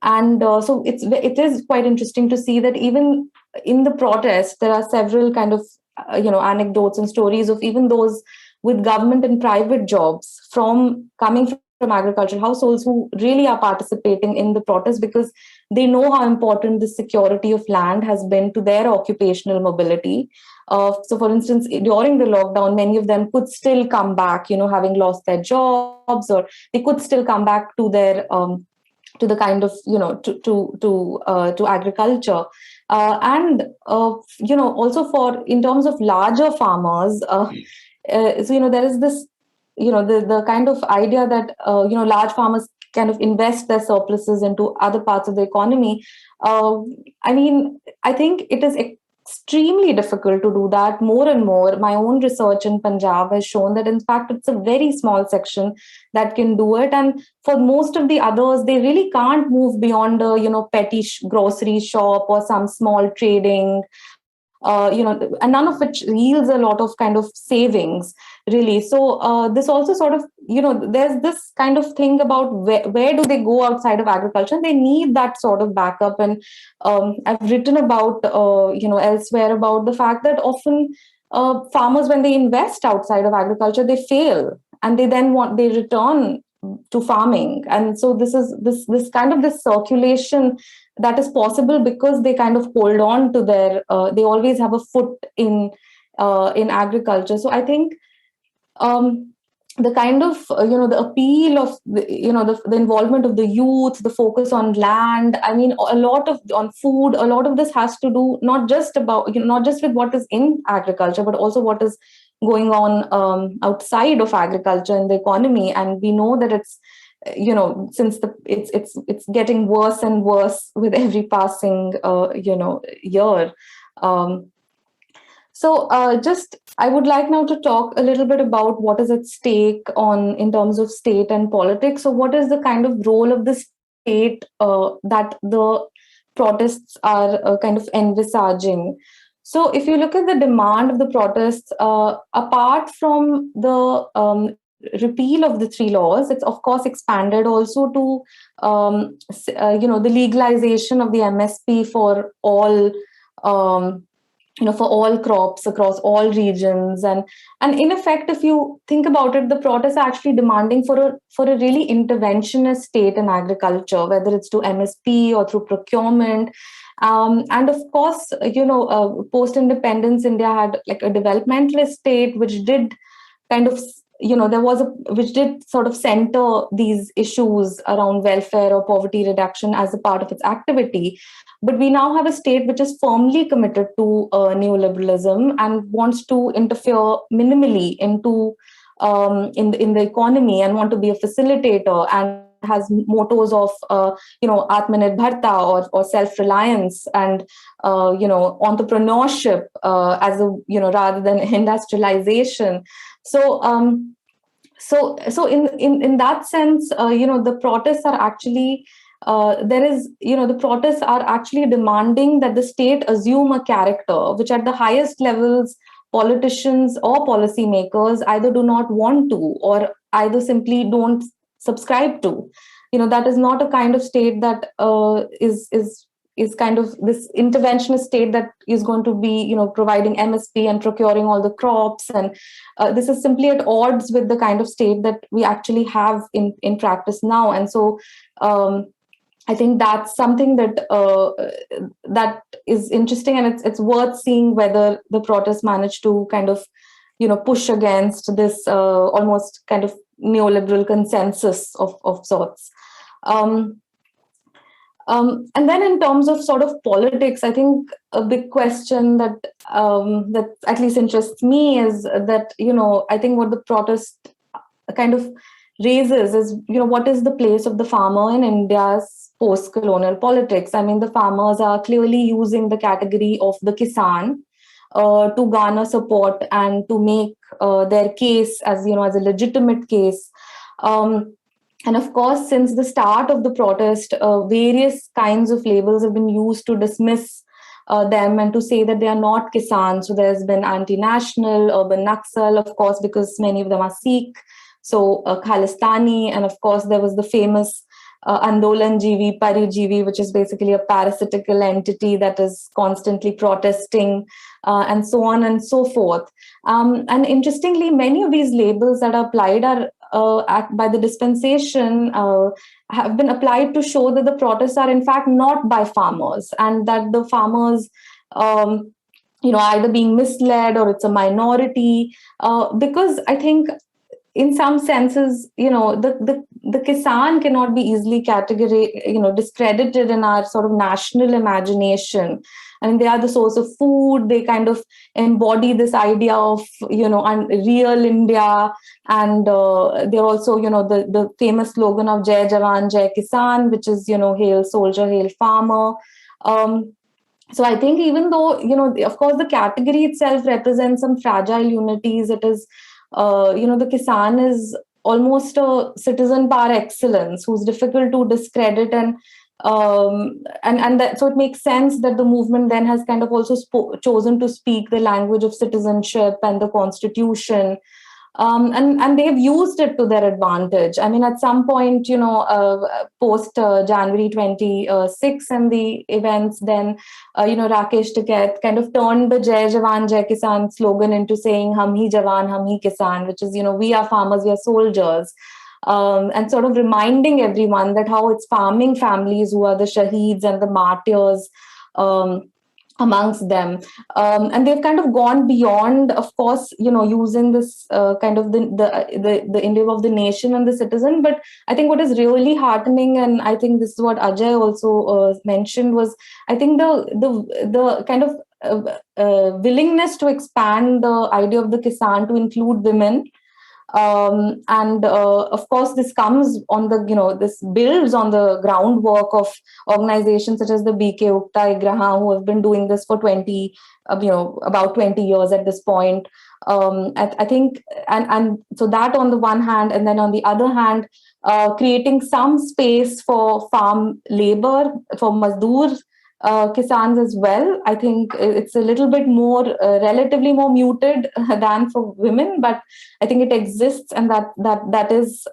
And so it is quite interesting to see that even in the protest, there are several kind of anecdotes and stories of even those with government and private jobs coming from agricultural households who really are participating in the protest because they know how important the security of land has been to their occupational mobility. So, for instance, during the lockdown, many of them could still come back, having lost their jobs, or they could still come back to their to the kind of to agriculture, and also for in terms of larger farmers. So there is this the kind of idea that large farmers kind of invest their surpluses into other parts of the economy. I think it is extremely difficult to do that more and more. My own research in Punjab has shown that, in fact, it's a very small section that can do it. And for most of the others, they really can't move beyond a, petty grocery shop or some small trading, and none of which yields a lot of kind of savings, really. So this also sort of, there's this kind of thing about where do they go outside of agriculture, and they need that sort of backup. And I've written about, elsewhere about the fact that often farmers, when they invest outside of agriculture, they fail, and they return to farming. And so this is this kind of this circulation that is possible because they kind of hold on to their they always have a foot in agriculture. So I think the kind of the appeal of the involvement of the youth, the focus on land, a lot of on food, a lot of this has to do not just about not just with what is in agriculture, but also what is going on outside of agriculture in the economy. And we know that it's since it's getting worse and worse with every passing year. So just I would like now to talk a little bit about what is at stake in terms of state and politics. So what is the kind of role of the state that the protests are kind of envisaging? So if you look at the demand of the protests, apart from the repeal of the 3 laws, it's of course expanded also to the legalization of the MSP for all for all crops across all regions. And in effect, if you think about it, the protests are actually demanding for a really interventionist state in agriculture, whether it's to MSP or through procurement. And of course, post-independence India had like a developmentalist state which did kind of which did sort of center these issues around welfare or poverty reduction as a part of its activity. But we now have a state which is firmly committed to neoliberalism and wants to interfere minimally into in the economy and want to be a facilitator, and has mottos of Atmanirbharta or self-reliance and entrepreneurship as a rather than industrialization. So in that sense, the protests are actually the protests are actually demanding that the state assume a character which at the highest levels politicians or policymakers either do not want to or either simply don't subscribe to. That is not a kind of state that is kind of this interventionist state that is going to be providing MSP and procuring all the crops, and this is simply at odds with the kind of state that we actually have in practice now. And so I think that's something that that is interesting, and it's worth seeing whether the protests manage to kind of push against this almost kind of neoliberal consensus of sorts. And then in terms of sort of politics, I think a big question that that at least interests me is that I think what the protest kind of raises is what is the place of the farmer in India's post-colonial politics. I mean, the farmers are clearly using the category of the Kisan to garner support and to make their case as as a legitimate case. And of course, since the start of the protest, various kinds of labels have been used to dismiss them and to say that they are not Kisan. So there's been anti-national, urban Naxal, of course, because many of them are Sikh. So Khalistani, and of course, there was the famous Andolan Jivi, Parijivi, which is basically a parasitical entity that is constantly protesting, and so on and so forth. And interestingly, many of these labels that are applied are by the dispensation have been applied to show that the protests are in fact not by farmers, and that the farmers either being misled or it's a minority, because I think in some senses, the Kisan cannot be easily discredited in our sort of national imagination. I mean, they are the source of food. They kind of embody this idea of, real India. And they're also, the famous slogan of Jai Jawan, Jai Kisan, which is, hail soldier, hail farmer. So I think even though, of course, the category itself represents some fragile unities, it is, the Kisan is almost a citizen par excellence who's difficult to discredit, and that, so it makes sense that the movement then has kind of also chosen to speak the language of citizenship and the constitution, and they've used it to their advantage. I mean, at some point, post January 26 and the events, then Rakesh Tiket kind of turned the Jai Jawan Jai Kisan slogan into saying Hum hi Jawan, Hum hi Kisan, which is we are farmers, we are soldiers. And sort of reminding everyone that how it's farming families who are the shaheeds and the martyrs amongst them. And they've kind of gone beyond, of course, using this kind of the India of the nation and the citizen. But I think what is really heartening, and I think this is what Ajay also mentioned, was I think the kind of willingness to expand the idea of the Kisan to include women. And of course, this comes on the, this builds on the groundwork of organizations such as the BK Ukta Igraha, who have been doing this for about 20 years at this point. I think, and so that on the one hand, and then on the other hand, creating some space for farm labor, for Mazdoor Kisans as well. I think it's a little bit more, relatively more muted than for women, but I think it exists, and that is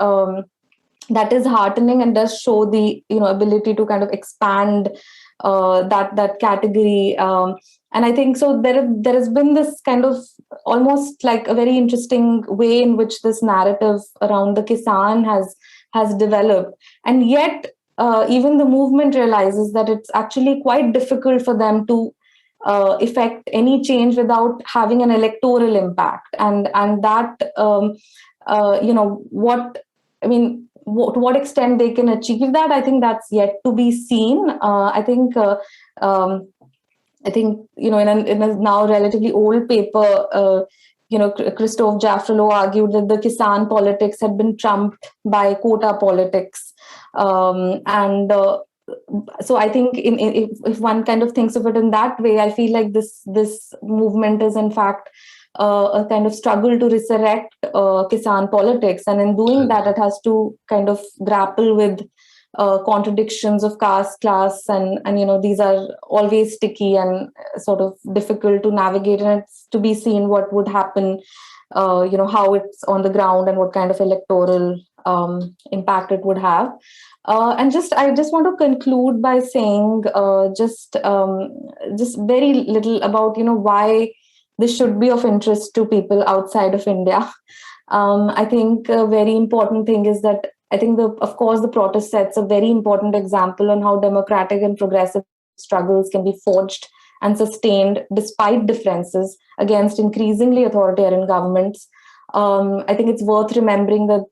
heartening and does show the ability to kind of expand that category. And I think so there has been this kind of almost like a very interesting way in which this narrative around the Kisan has developed, and yet even the movement realizes that it's actually quite difficult for them to effect any change without having an electoral impact, and that to what extent they can achieve that, I think that's yet to be seen. I think in a now relatively old paper, Christophe Jaffrelot argued that the Kisan politics had been trumped by quota politics, so I think if one kind of thinks of it in that way, I feel like this movement is in fact a kind of struggle to resurrect Kisan politics, and in doing that, it has to kind of grapple with contradictions of caste, class, and these are always sticky and sort of difficult to navigate, and it's to be seen what would happen, how it's on the ground and what kind of electoral impact it would have. I just want to conclude by saying just very little about why this should be of interest to people outside of India. I think a very important thing is that I think of course the protest sets a very important example on how democratic and progressive struggles can be forged and sustained despite differences against increasingly authoritarian governments. I think it's worth remembering that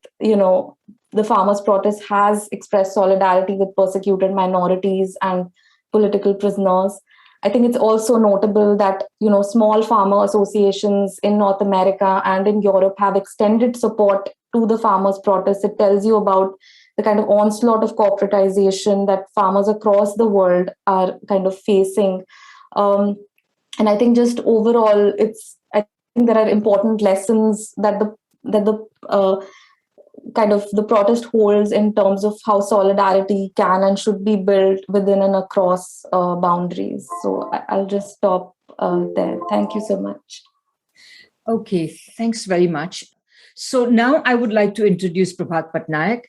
the farmers' protest has expressed solidarity with persecuted minorities and political prisoners. I think it's also notable that small farmer associations in North America and in Europe have extended support to the farmers' protests. It tells you about the kind of onslaught of corporatization that farmers across the world are kind of facing. And I think just overall, I think there are important lessons that the protest holds in terms of how solidarity can and should be built within and across boundaries. So I'll just stop there. Thank you so much. Okay, thanks very much. So now I would like to introduce Prabhat Patnaik.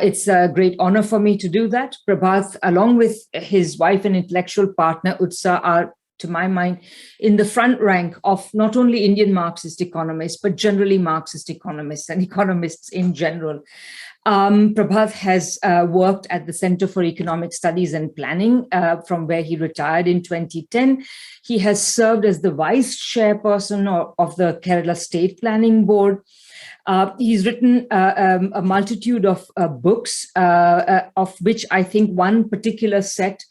It's a great honor for me to do that. Prabhat, along with his wife and intellectual partner, Utsa, are, to my mind, in the front rank of not only Indian Marxist economists, but generally Marxist economists and economists in general. Prabhat has worked at the Center for Economic Studies and Planning, from where he retired in 2010. He has served as the vice chairperson of the Kerala State Planning Board. He's written a multitude of books, of which I think one particular set,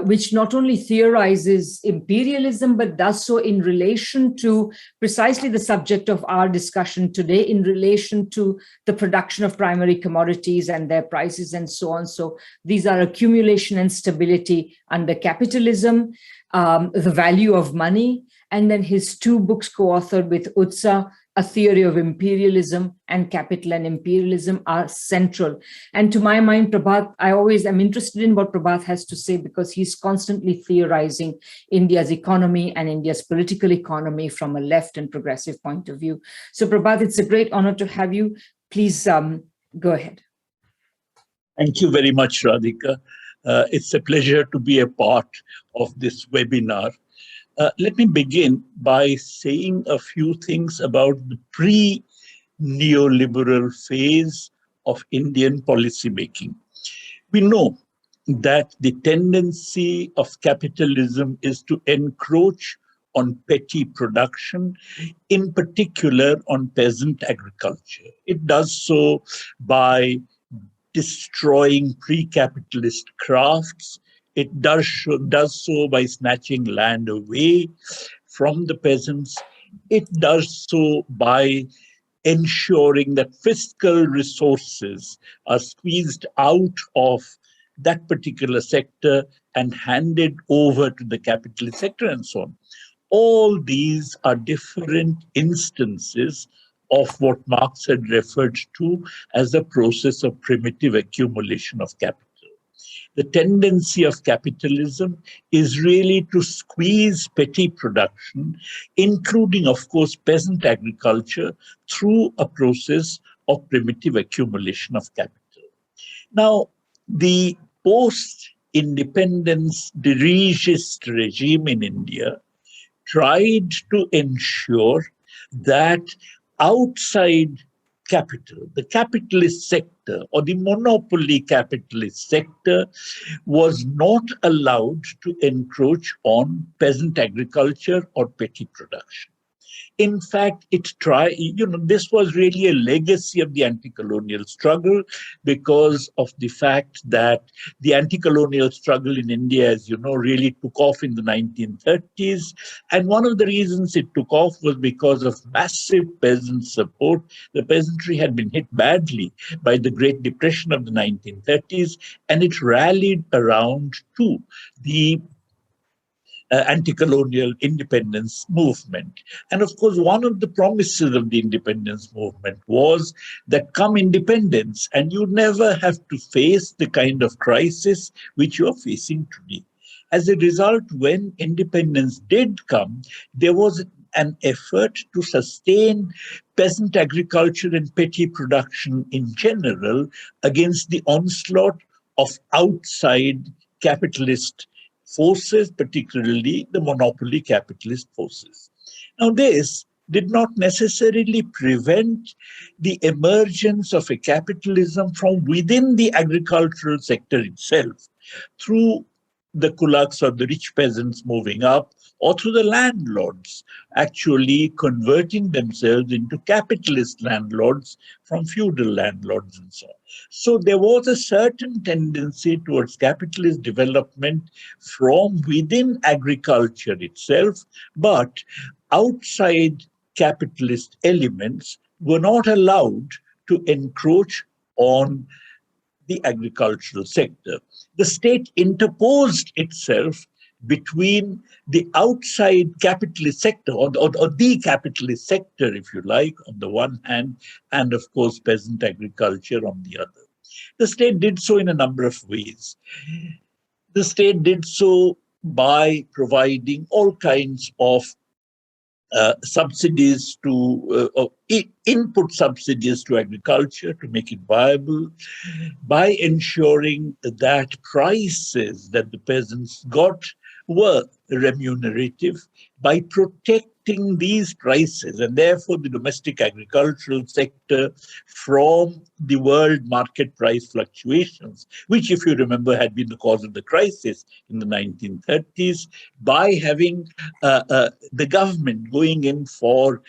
which not only theorizes imperialism, but does so in relation to precisely the subject of our discussion today, in relation to the production of primary commodities and their prices and so on. So these are accumulation and stability under capitalism, the value of money, and then his two books co-authored with Utsa, A Theory of Imperialism and Capital and Imperialism, are central. And to my mind, Prabhat, I always am interested in what Prabhat has to say, because he's constantly theorizing India's economy and India's political economy from a left and progressive point of view. So Prabhat, it's a great honor to have you. Please go ahead. Thank you very much, Radhika. It's a pleasure to be a part of this webinar. Let me begin by saying a few things about the pre-neoliberal phase of Indian policymaking. We know that the tendency of capitalism is to encroach on petty production, in particular on peasant agriculture. It does so by destroying pre-capitalist crafts. It does so by snatching land away from the peasants. It does so by ensuring that fiscal resources are squeezed out of that particular sector and handed over to the capitalist sector and so on. All these are different instances of what Marx had referred to as the process of primitive accumulation of capital. The tendency of capitalism is really to squeeze petty production, including, of course, peasant agriculture, through a process of primitive accumulation of capital. Now, the post-independence dirigist regime in India tried to ensure that outside capital, the capitalist sector or the monopoly capitalist sector, was not allowed to encroach on peasant agriculture or petty production. In fact, this was really a legacy of the anti-colonial struggle because of the fact that the anti-colonial struggle in India, as you know, really took off in the 1930s. And one of the reasons it took off was because of massive peasant support. The peasantry had been hit badly by the Great Depression of the 1930s, and it rallied around to the anti-colonial independence movement. And of course, one of the promises of the independence movement was that come independence, and you never have to face the kind of crisis which you are facing today. As a result, when independence did come, there was an effort to sustain peasant agriculture and petty production in general against the onslaught of outside capitalist forces, particularly the monopoly capitalist forces. Now, this did not necessarily prevent the emergence of a capitalism from within the agricultural sector itself, through the kulaks or the rich peasants moving up, or through the landlords actually converting themselves into capitalist landlords from feudal landlords and so on. So there was a certain tendency towards capitalist development from within agriculture itself, but outside capitalist elements were not allowed to encroach on the agricultural sector. The state interposed itself between the outside capitalist sector, or the capitalist sector, if you like, on the one hand, and of course peasant agriculture on the other. The state did so in a number of ways. The state did so by providing all kinds of subsidies input subsidies to agriculture to make it viable, by ensuring that prices that the peasants got were remunerative, by protecting these prices and therefore the domestic agricultural sector from the world market price fluctuations, which, if you remember, had been the cause of the crisis in the 1930s, by having the government going in for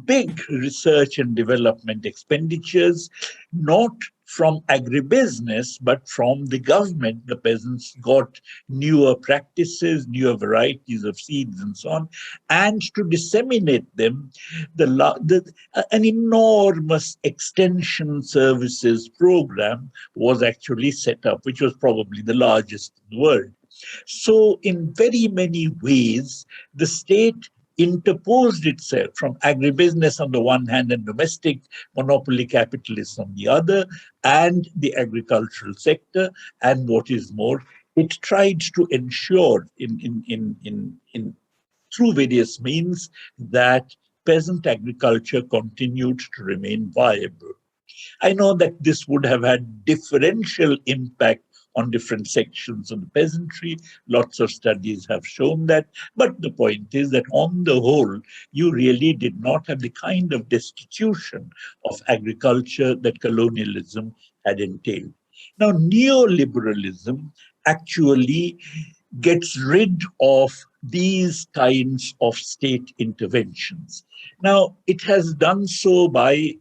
big research and development expenditures, not from agribusiness, but from the government. The peasants got newer practices, newer varieties of seeds and so on, and to disseminate them, an enormous extension services program was actually set up, which was probably the largest in the world. So in very many ways, the state interposed itself from agribusiness on the one hand and domestic monopoly capitalism on the other, and the agricultural sector. And what is more, it tried to ensure through various means that peasant agriculture continued to remain viable. I know that this would have had differential impact on different sections of the peasantry. Lots of studies have shown that. But the point is that on the whole, you really did not have the kind of destitution of agriculture that colonialism had entailed. Now, neoliberalism actually gets rid of these kinds of state interventions. Now, it has done so by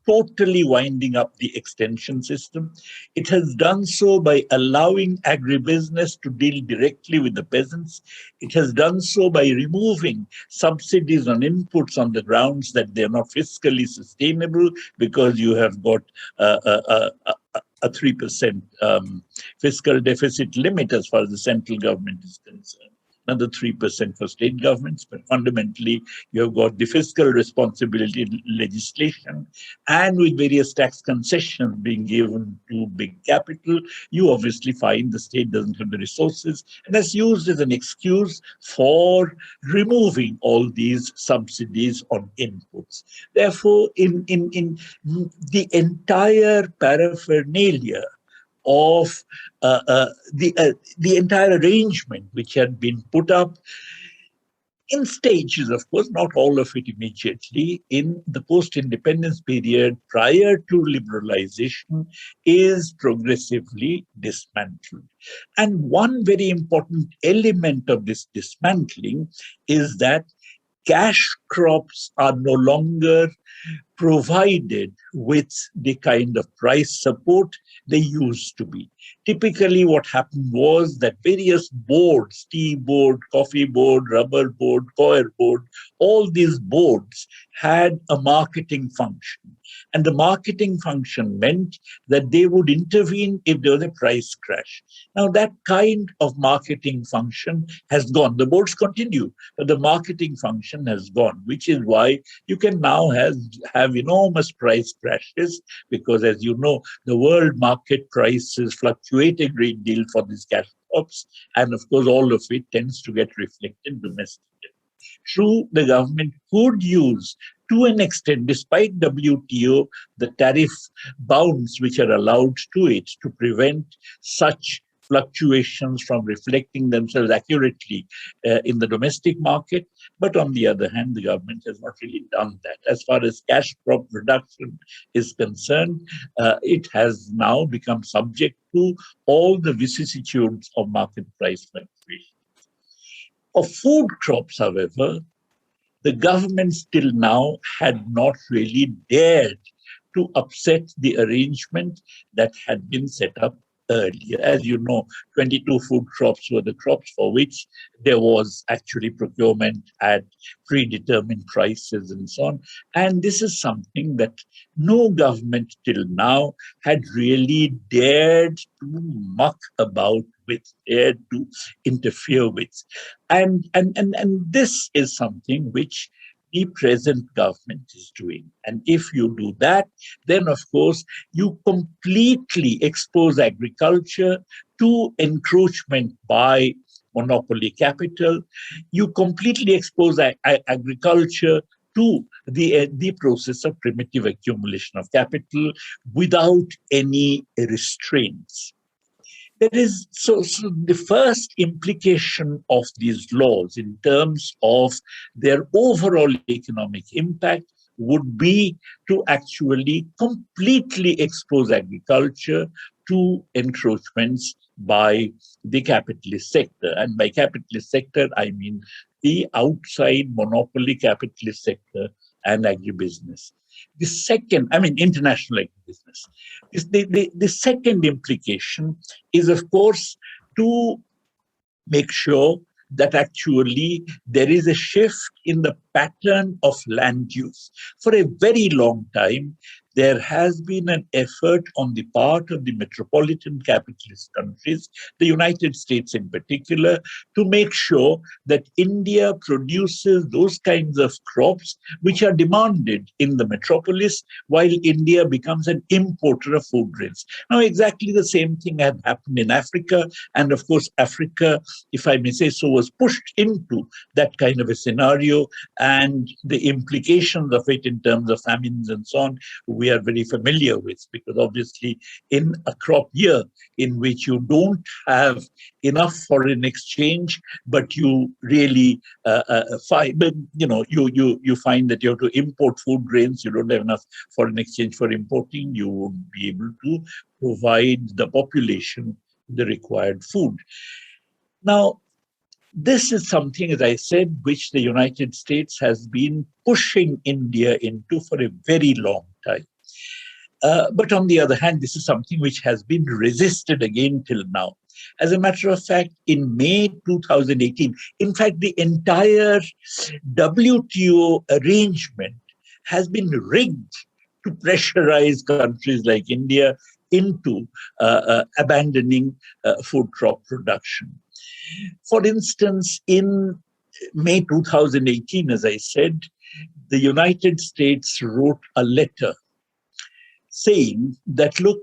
totally winding up the extension system. It has done so by allowing agribusiness to deal directly with the peasants. It has done so by removing subsidies on inputs on the grounds that they're not fiscally sustainable, because you have got a 3% fiscal deficit limit as far as the central government is concerned. Another 3% for state governments, but fundamentally you have got the fiscal responsibility legislation, and with various tax concessions being given to big capital, you obviously find the state doesn't have the resources, and that's used as an excuse for removing all these subsidies on inputs. Therefore, in the entire paraphernalia of the entire arrangement which had been put up in stages, of course, not all of it immediately, in the post-independence period prior to liberalization, is progressively dismantled. And one very important element of this dismantling is that cash crops are no longer provided with the kind of price support they used to be. Typically, what happened was that various boards, tea board, coffee board, rubber board, coir board, all these boards had a marketing function. And the marketing function meant that they would intervene if there was a price crash. Now, that kind of marketing function has gone. The boards continue, but the marketing function has gone, which is why you can now have enormous price crashes, because, as you know, the world market prices fluctuate a great deal for these cash crops, and of course, all of it tends to get reflected domestically. True, the government could use, to an extent, despite WTO, the tariff bounds which are allowed to it to prevent such fluctuations from reflecting themselves accurately in the domestic market. But on the other hand, the government has not really done that. As far as cash crop production is concerned, it has now become subject to all the vicissitudes of market price fluctuation. Of food crops, however, the government till now had not really dared to upset the arrangement that had been set up earlier. As you know, 22 food crops were the crops for which there was actually procurement at predetermined prices and so on. And this is something that no government till now had really dared to muck about with, dared to interfere with. And this is something which the present government is doing. And if you do that, then of course, you completely expose agriculture to encroachment by monopoly capital. You completely expose agriculture to the process of primitive accumulation of capital without any restraints. There is so the first implication of these laws in terms of their overall economic impact would be to actually completely expose agriculture to encroachments by the capitalist sector. And by capitalist sector, I mean the outside monopoly capitalist sector and agribusiness. The second, I mean, international agribusiness. The second implication is, of course, to make sure that actually there is a shift in the pattern of land use. For a very long time, there has been an effort on the part of the metropolitan capitalist countries, the United States in particular, to make sure that India produces those kinds of crops which are demanded in the metropolis, while India becomes an importer of food grains. Now, exactly the same thing had happened in Africa. And of course, Africa, if I may say so, was pushed into that kind of a scenario, and the implications of it in terms of famines and so on, we are very familiar with, because obviously in a crop year in which you don't have enough foreign exchange, but you really find, you find that you have to import food grains, you don't have enough foreign exchange for importing, you won't be able to provide the population the required food. Now, this is something, as I said, which the United States has been pushing India into for a very long time. But on the other hand, this is something which has been resisted again till now. As a matter of fact, in May 2018, in fact, the entire WTO arrangement has been rigged to pressurize countries like India into abandoning food crop production. For instance, in May 2018, as I said, the United States wrote a letter saying that, look,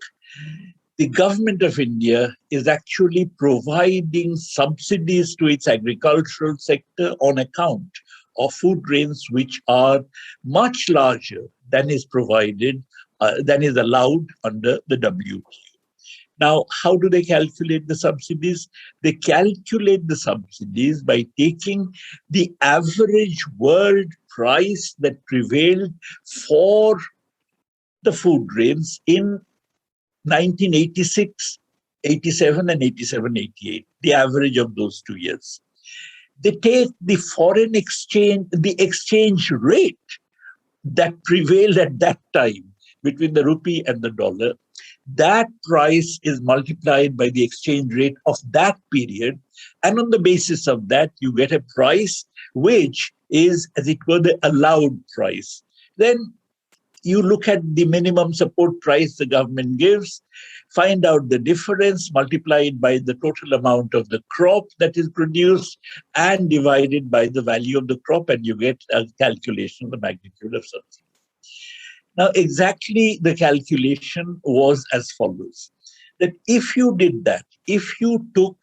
the government of India is actually providing subsidies to its agricultural sector on account of food grains which are much larger than is provided, than is allowed under the WTO. Now, how do they calculate the subsidies? They calculate the subsidies by taking the average world price that prevailed for the food grains in 1986, 87, and 87, 88, the average of those 2 years. they take the foreign exchange, the exchange rate that prevailed at that time between the rupee and the dollar. That price is multiplied by the exchange rate of that period. And on the basis of that, you get a price which is, as it were, the allowed price. Then you look at the minimum support price the government gives, find out the difference, multiply it by the total amount of the crop that is produced, and divide it by the value of the crop, and you get a calculation of the magnitude of subsidy. Now, exactly the calculation was as follows, that if you did that, if you took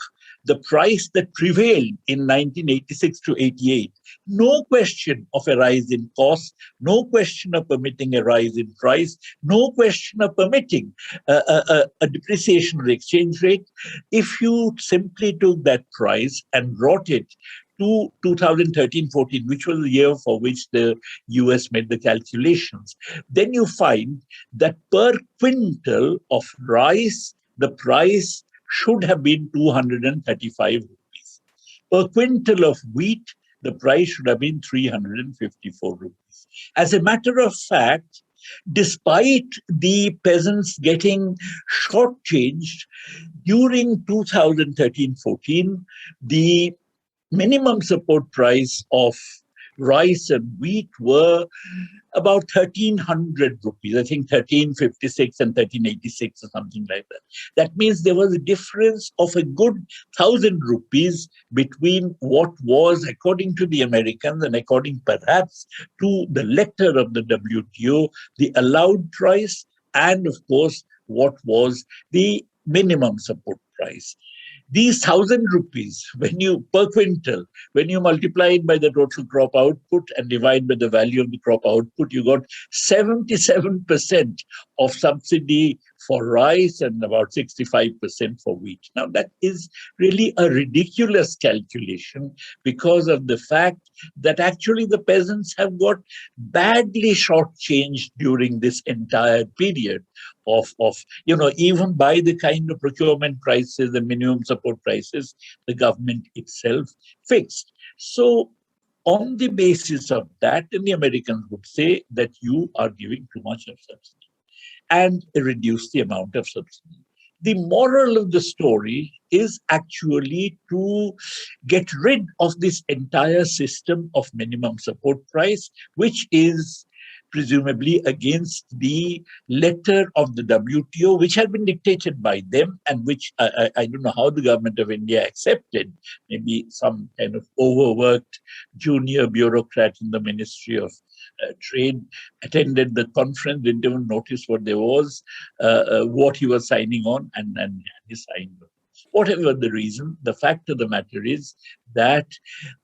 the price that prevailed in 1986 to 88, no question of a rise in cost, no question of permitting a rise in price, no question of permitting a depreciation of the exchange rate. If you simply took that price and brought it to 2013-14, which was the year for which the US made the calculations, then you find that per quintal of rice, the price should have been 235 rupees. Per quintal of wheat, the price should have been 354 rupees. As a matter of fact, despite the peasants getting shortchanged, during 2013-14, the minimum support price of rice and wheat were about 1,300 rupees, I think 1,356 and 1,386 or something like that. That means there was a difference of a good 1,000 rupees between what was, according to the Americans and according perhaps to the letter of the WTO, the allowed price, and of course, what was the minimum support price. These 1,000 rupees, when you per quintal, when you multiply it by the total crop output and divide by the value of the crop output, you got 77% of subsidy for rice and about 65% for wheat. Now, that is really a ridiculous calculation because of the fact that actually the peasants have got badly shortchanged during this entire period of even by the kind of procurement prices, the minimum support prices, the government itself fixed. So on the basis of that, and the Americans would say that you are giving too much of subsidy and reduce the amount of subsidy. The moral of the story is actually to get rid of this entire system of minimum support price, which is presumably against the letter of the WTO, which had been dictated by them and which I don't know how the government of India accepted. Maybe some kind of overworked junior bureaucrat in the Ministry of Trade attended the conference, didn't even notice what there was, what he was signing on, and he signed on. Whatever the reason, the fact of the matter is that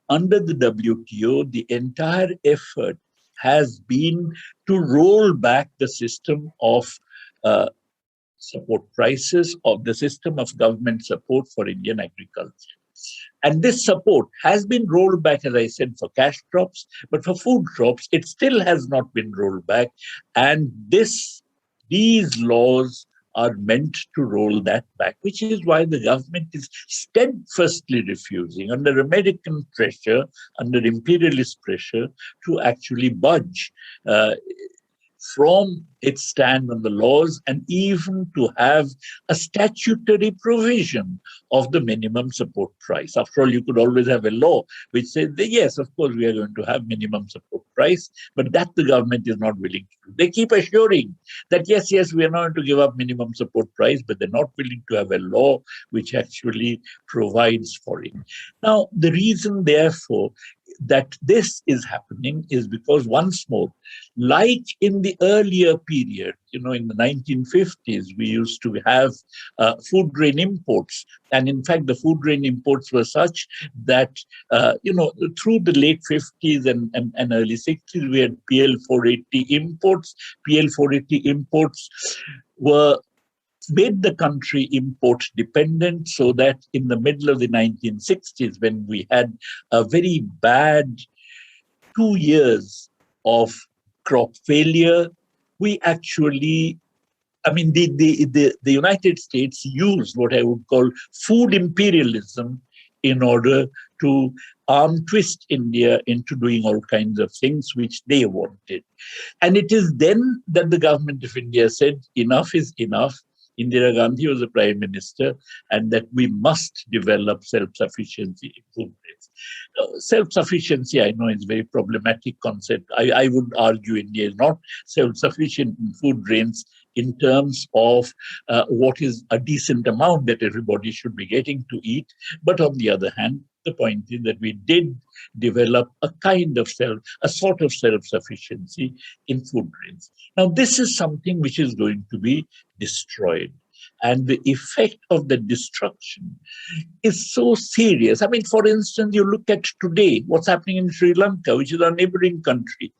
under the WTO, the entire effort has been to roll back the system of support prices, of the system of government support for Indian agriculture. And this support has been rolled back, as I said, for cash crops, but for food crops, it still has not been rolled back. And these laws are meant to roll that back, which is why the government is steadfastly refusing, under American pressure, under imperialist pressure, to actually budge from its stand on the laws and even to have a statutory provision of the minimum support price. After all, you could always have a law which says that, yes, of course, we are going to have minimum support price, but that the government is not willing to do. They keep assuring that, yes, we are not going to give up minimum support price, but they're not willing to have a law which actually provides for it. Now, the reason, therefore, that this is happening is because, once more, like in the earlier period, in the 1950s, we used to have food grain imports. And in fact, the food grain imports were such that, through the late 50s and early 60s, we had PL 480 imports. PL 480 imports made the country import dependent, so that in the middle of the 1960s, when we had a very bad 2 years of crop failure, we actually, the United States used what I would call food imperialism in order to arm twist India into doing all kinds of things which they wanted. And it is then that the government of India said, enough is enough. Indira Gandhi was the prime minister, and that we must develop self-sufficiency in food grains. Self-sufficiency, I know, is a very problematic concept. I would argue India is not self-sufficient in food grains in terms of what is a decent amount that everybody should be getting to eat. But on the other hand, the point is that we did develop a sort of self-sufficiency in food grains. Now, this is something which is going to be destroyed. And the effect of the destruction is so serious. I mean, for instance, you look at today, what's happening in Sri Lanka, which is our neighboring country.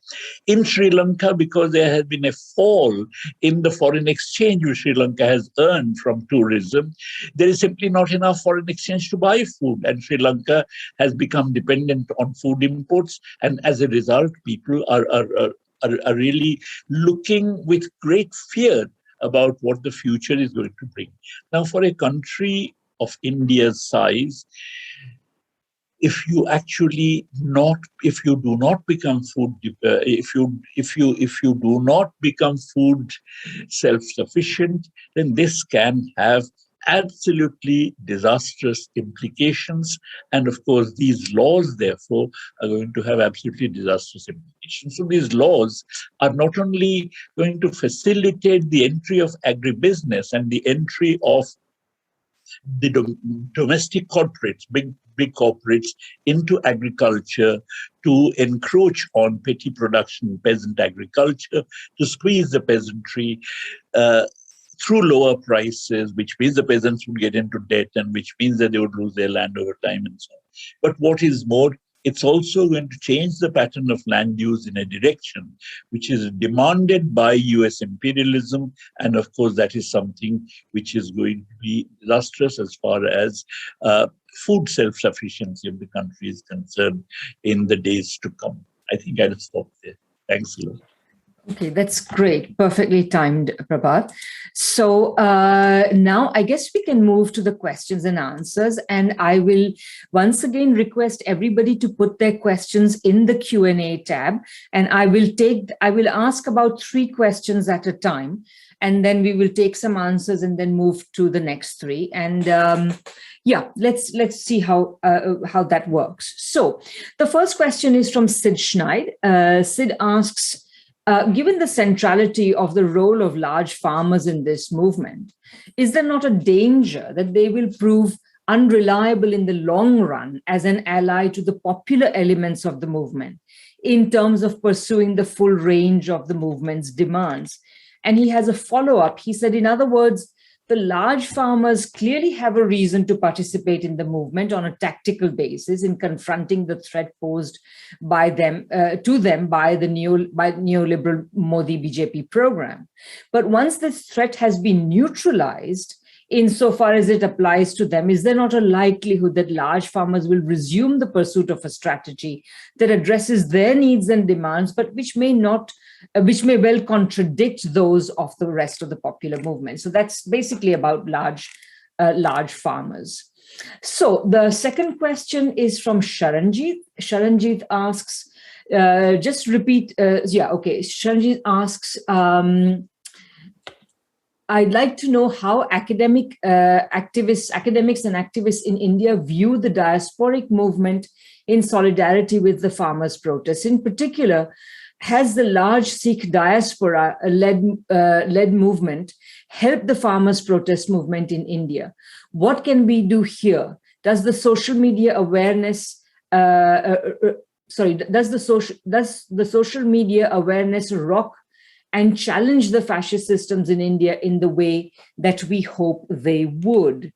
In Sri Lanka, because there has been a fall in the foreign exchange which Sri Lanka has earned from tourism, there is simply not enough foreign exchange to buy food. And Sri Lanka has become dependent on food imports. And as a result, people are really looking with great fear about what the future is going to bring. Now, for a country of India's size, if you do not become food self-sufficient, then this can have absolutely disastrous implications. And of course, these laws, therefore, are going to have absolutely disastrous implications. So these laws are not only going to facilitate the entry of agribusiness and the entry of the domestic corporates, big corporates, into agriculture to encroach on petty production, peasant agriculture, to squeeze the peasantry, through lower prices, which means the peasants would get into debt and which means that they would lose their land over time and so on. But what is more, it's also going to change the pattern of land use in a direction which is demanded by US imperialism. And of course, that is something which is going to be disastrous as far as food self-sufficiency of the country is concerned in the days to come. I think I'll stop there. Thanks a lot. Okay, that's great. Perfectly timed, Prabhat. So now I guess we can move to the questions and answers. And I will once again request everybody to put their questions in the Q&A tab. And I will ask about 3 questions at a time. And then we will take some answers and then move to the next 3. And yeah, let's see how that works. So the first question is from Sid Schneid. Sid asks, given the centrality of the role of large farmers in this movement, is there not a danger that they will prove unreliable in the long run as an ally to the popular elements of the movement in terms of pursuing the full range of the movement's demands? And he has a follow-up. He said, in other words, the large farmers clearly have a reason to participate in the movement on a tactical basis in confronting the threat posed by them to them by the neoliberal Modi BJP program. But once this threat has been neutralized, insofar as it applies to them, is there not a likelihood that large farmers will resume the pursuit of a strategy that addresses their needs and demands, but which may well contradict those of the rest of the popular movement? So that's basically about large farmers. So the second question is from Sharanjit. Sharanjit asks, just repeat, Sharanjit asks, I'd like to know how academics and activists in India view the diasporic movement in solidarity with the farmers' protests. In particular, has the large Sikh diaspora led movement helped the farmers' protest movement in India? What can we do here? Does the social media awareness rock and challenge the fascist systems in India in the way that we hope they would?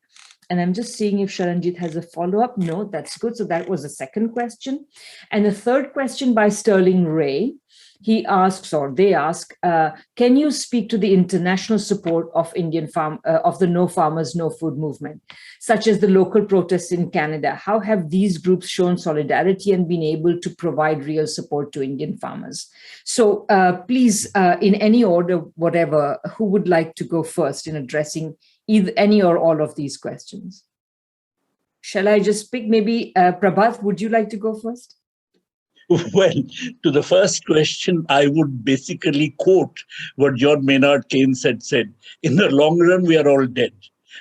And I'm just seeing if Sharanjit has a follow-up. No, that's good. So that was the second question. And the third question by Sterling Ray. They ask, can you speak to the international support of of the No Farmers, No Food movement, such as the local protests in Canada? How have these groups shown solidarity and been able to provide real support to Indian farmers? So please, in any order, whatever, who would like to go first in addressing either any or all of these questions? Shall I just pick? Maybe Prabhat, would you like to go first? Well, to the first question, I would basically quote what John Maynard Keynes had said. In the long run, we are all dead.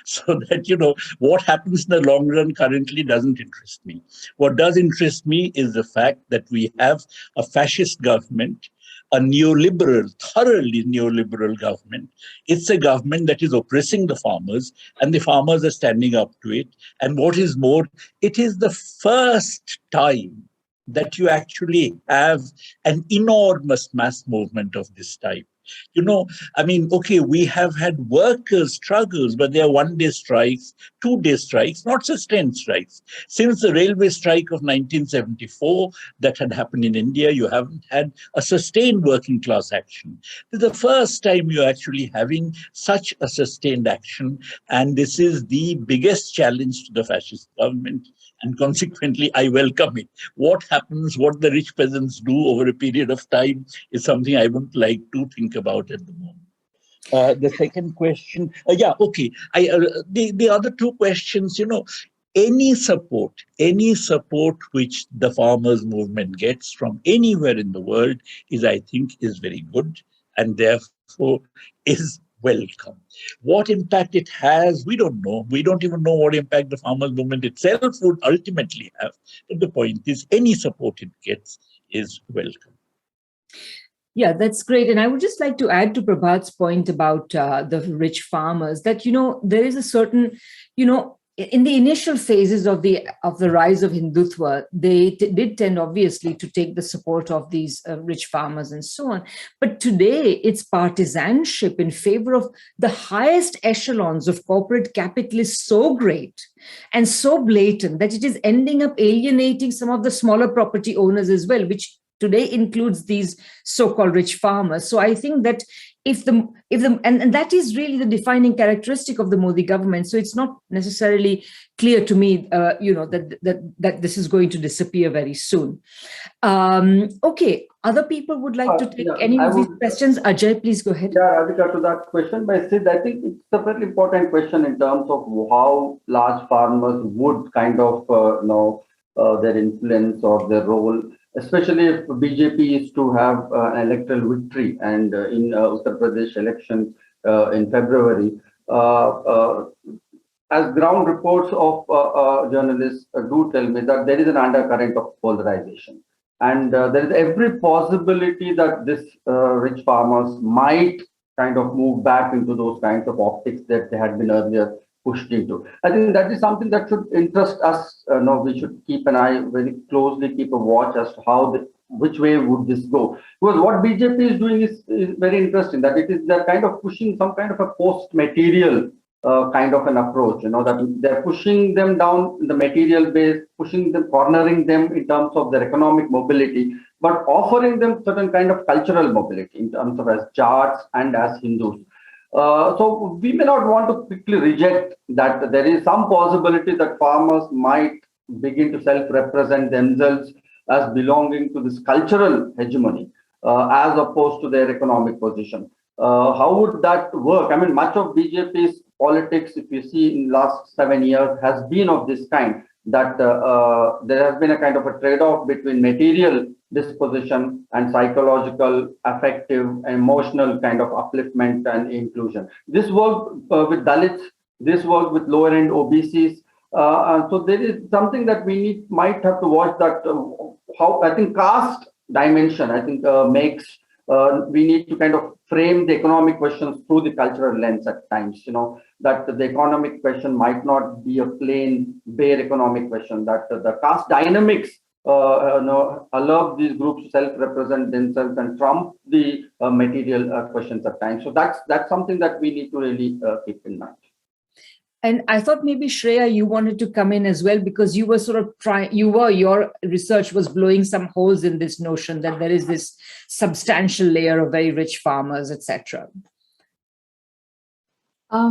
So that, what happens in the long run currently doesn't interest me. What does interest me is the fact that we have a fascist government, a neoliberal, thoroughly neoliberal government. It's a government that is oppressing the farmers, and the farmers are standing up to it. And what is more, it is the first time that you actually have an enormous mass movement of this type. Okay, we have had workers' struggles, but they are one-day strikes, two-day strikes, not sustained strikes. Since the railway strike of 1974 that had happened in India, you haven't had a sustained working class action. This is the first time you're actually having such a sustained action, and this is the biggest challenge to the fascist government. And consequently, I welcome it. What happens, what the rich peasants do over a period of time is something I wouldn't like to think about at the moment. The second question, the other two questions, any support which the farmers movement gets from anywhere in the world I think is very good, and therefore is welcome. What impact it has, we don't know. We don't even know what impact the farmers movement itself would ultimately have. But the point is, any support it gets is welcome. Yeah, that's great. And I would just like to add to Prabhat's point about the rich farmers that, there is a certain, in the initial phases of the rise of Hindutva, they did tend obviously to take the support of these rich farmers and so on. But today it's partisanship in favor of the highest echelons of corporate capitalists so great and so blatant that it is ending up alienating some of the smaller property owners as well, which today includes these so-called rich farmers. So I think that and that is really the defining characteristic of the Modi government. So it's not necessarily clear to me, that this is going to disappear very soon. Okay, other people would like to take any of these questions. Ajay, please go ahead. Yeah, Radhika, to that question by Sid, I think it's a very important question in terms of how large farmers would kind of know their influence or their role, especially if BJP is to have an electoral victory, and in Uttar Pradesh elections in February. As ground reports of journalists do tell me that there is an undercurrent of polarization. And there is every possibility that this rich farmers might kind of move back into those kinds of optics that they had been earlier pushed into. I think that is something that should interest us. We should keep an eye very closely, keep a watch as to how which way would this go. Because what BJP is doing is very interesting, that they're kind of pushing some kind of a post-material kind of an approach, that they're pushing them down in the material base, cornering them in terms of their economic mobility, but offering them certain kind of cultural mobility in terms of as Jats and as Hindus. So we may not want to quickly reject that there is some possibility that farmers might begin to self-represent themselves as belonging to this cultural hegemony as opposed to their economic position. How would that work? I mean, much of BJP's politics, if you see in the last 7 years, has been of this kind, that there has been a kind of a trade-off between material disposition and psychological, affective, emotional kind of upliftment and inclusion. This worked with Dalits, this worked with lower-end OBCs. So there is something that we might have to watch, that how I think caste dimension, I think makes we need to kind of frame the economic questions through the cultural lens at times, that the economic question might not be a plain, bare economic question, that the caste dynamics allow these groups to self-represent themselves and trump the material questions at times. So that's something that we need to really keep in mind. And I thought maybe Shreya, you wanted to come in as well, because you were sort of your research was blowing some holes in this notion that there is this substantial layer of very rich farmers, etc. I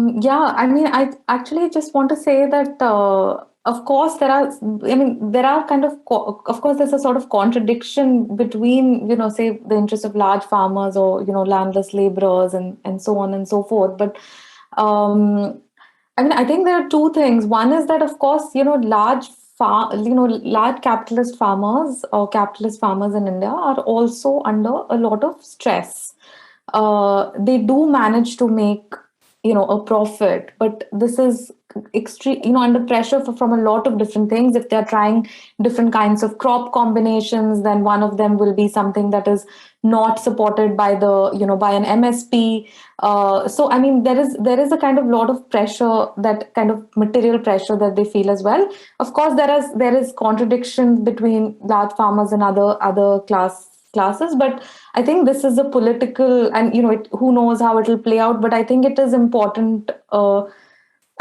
mean, I actually just want to say that, of course, there's a sort of contradiction between, say, the interests of large farmers or, landless laborers and so on and so forth. But I mean, I think there are two things. One is that, of course, large capitalist farmers or capitalist farmers in India are also under a lot of stress. They do manage to make, a profit, but this is extreme, under pressure from a lot of different things. If they're trying different kinds of crop combinations, then one of them will be something that is not supported by by an MSP. So I mean, there is a kind of lot of pressure, that kind of material pressure that they feel as well. Of course, there is contradiction between large farmers and other classes, but I think this is a political, and who knows how it will play out, but I think it is important.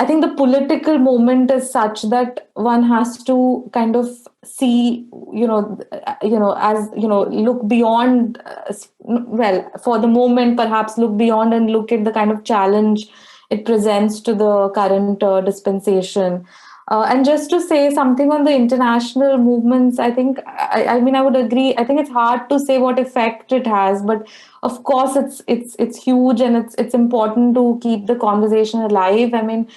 I think the political moment is such that one has to kind of see, look beyond, well, for the moment, perhaps look beyond and look at the kind of challenge it presents to the current dispensation. And just to say something on the international movements, I think, I mean, I would agree. I think it's hard to say what effect it has, but of course, it's huge, and it's important to keep the conversation alive. I mean,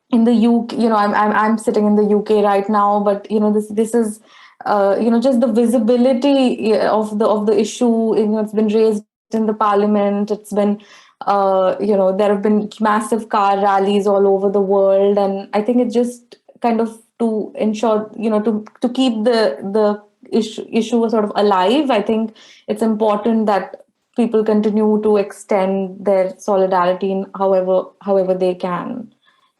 in the UK, I'm sitting in the UK right now, but this is just the visibility of the issue. It's been raised in the parliament. It's been there have been massive car rallies all over the world, and I think it's just kind of to ensure, to keep the issue sort of alive. I think it's important that people continue to extend their solidarity in however they can.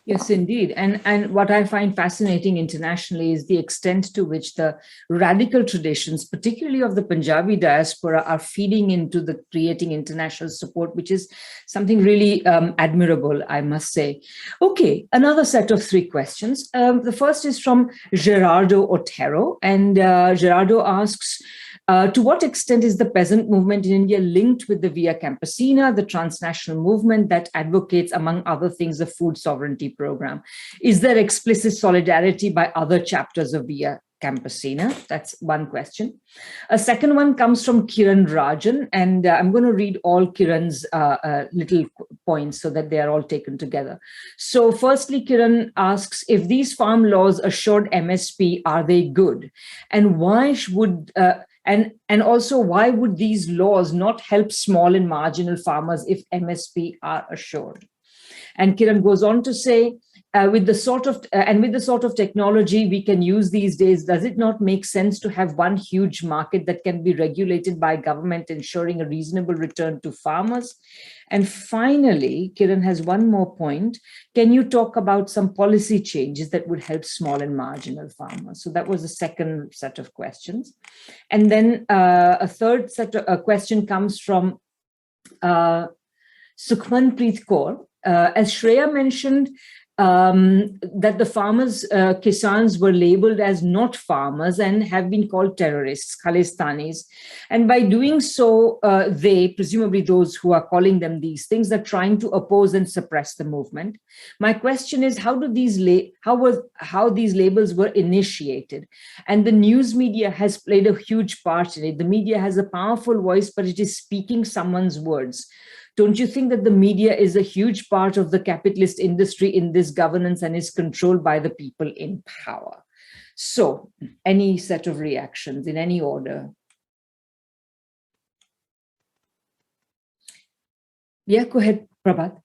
Yes, indeed. And what I find fascinating internationally is the extent to which the radical traditions, particularly of the Punjabi diaspora, are feeding into the creating international support, which is something really admirable, I must say. Okay, another set of three questions. The first is from Gerardo Otero, and Gerardo asks, to what extent is the peasant movement in India linked with the Via Campesina, the transnational movement that advocates, among other things, the food sovereignty program? Is there explicit solidarity by other chapters of Via Campesina? That's one question. A second one comes from Kiran Rajan, and I'm going to read all Kiran's little points so that they are all taken together. So firstly, Kiran asks, if these farm laws assured MSP, are they good? And why would... And also, why would these laws not help small and marginal farmers if MSP are assured? And Kiran goes on to say, with the sort of technology we can use these days, does it not make sense to have one huge market that can be regulated by government, ensuring a reasonable return to farmers? And finally, Kiran has one more point. Can you talk about some policy changes that would help small and marginal farmers? So that was the second set of questions. And then a third set of question comes from Sukhmanpreet Kaur. As Shreya mentioned, that the farmers, Kisans, were labeled as not farmers and have been called terrorists, Khalistanis. And by doing so, they, presumably those who are calling them these things, are trying to oppose and suppress the movement. My question is, how these labels were initiated? And the news media has played a huge part in it. The media has a powerful voice, but it is speaking someone's words. Don't you think that the media is a huge part of the capitalist industry in this governance and is controlled by the people in power? So, any set of reactions in any order? Yeah, go ahead, Prabhat.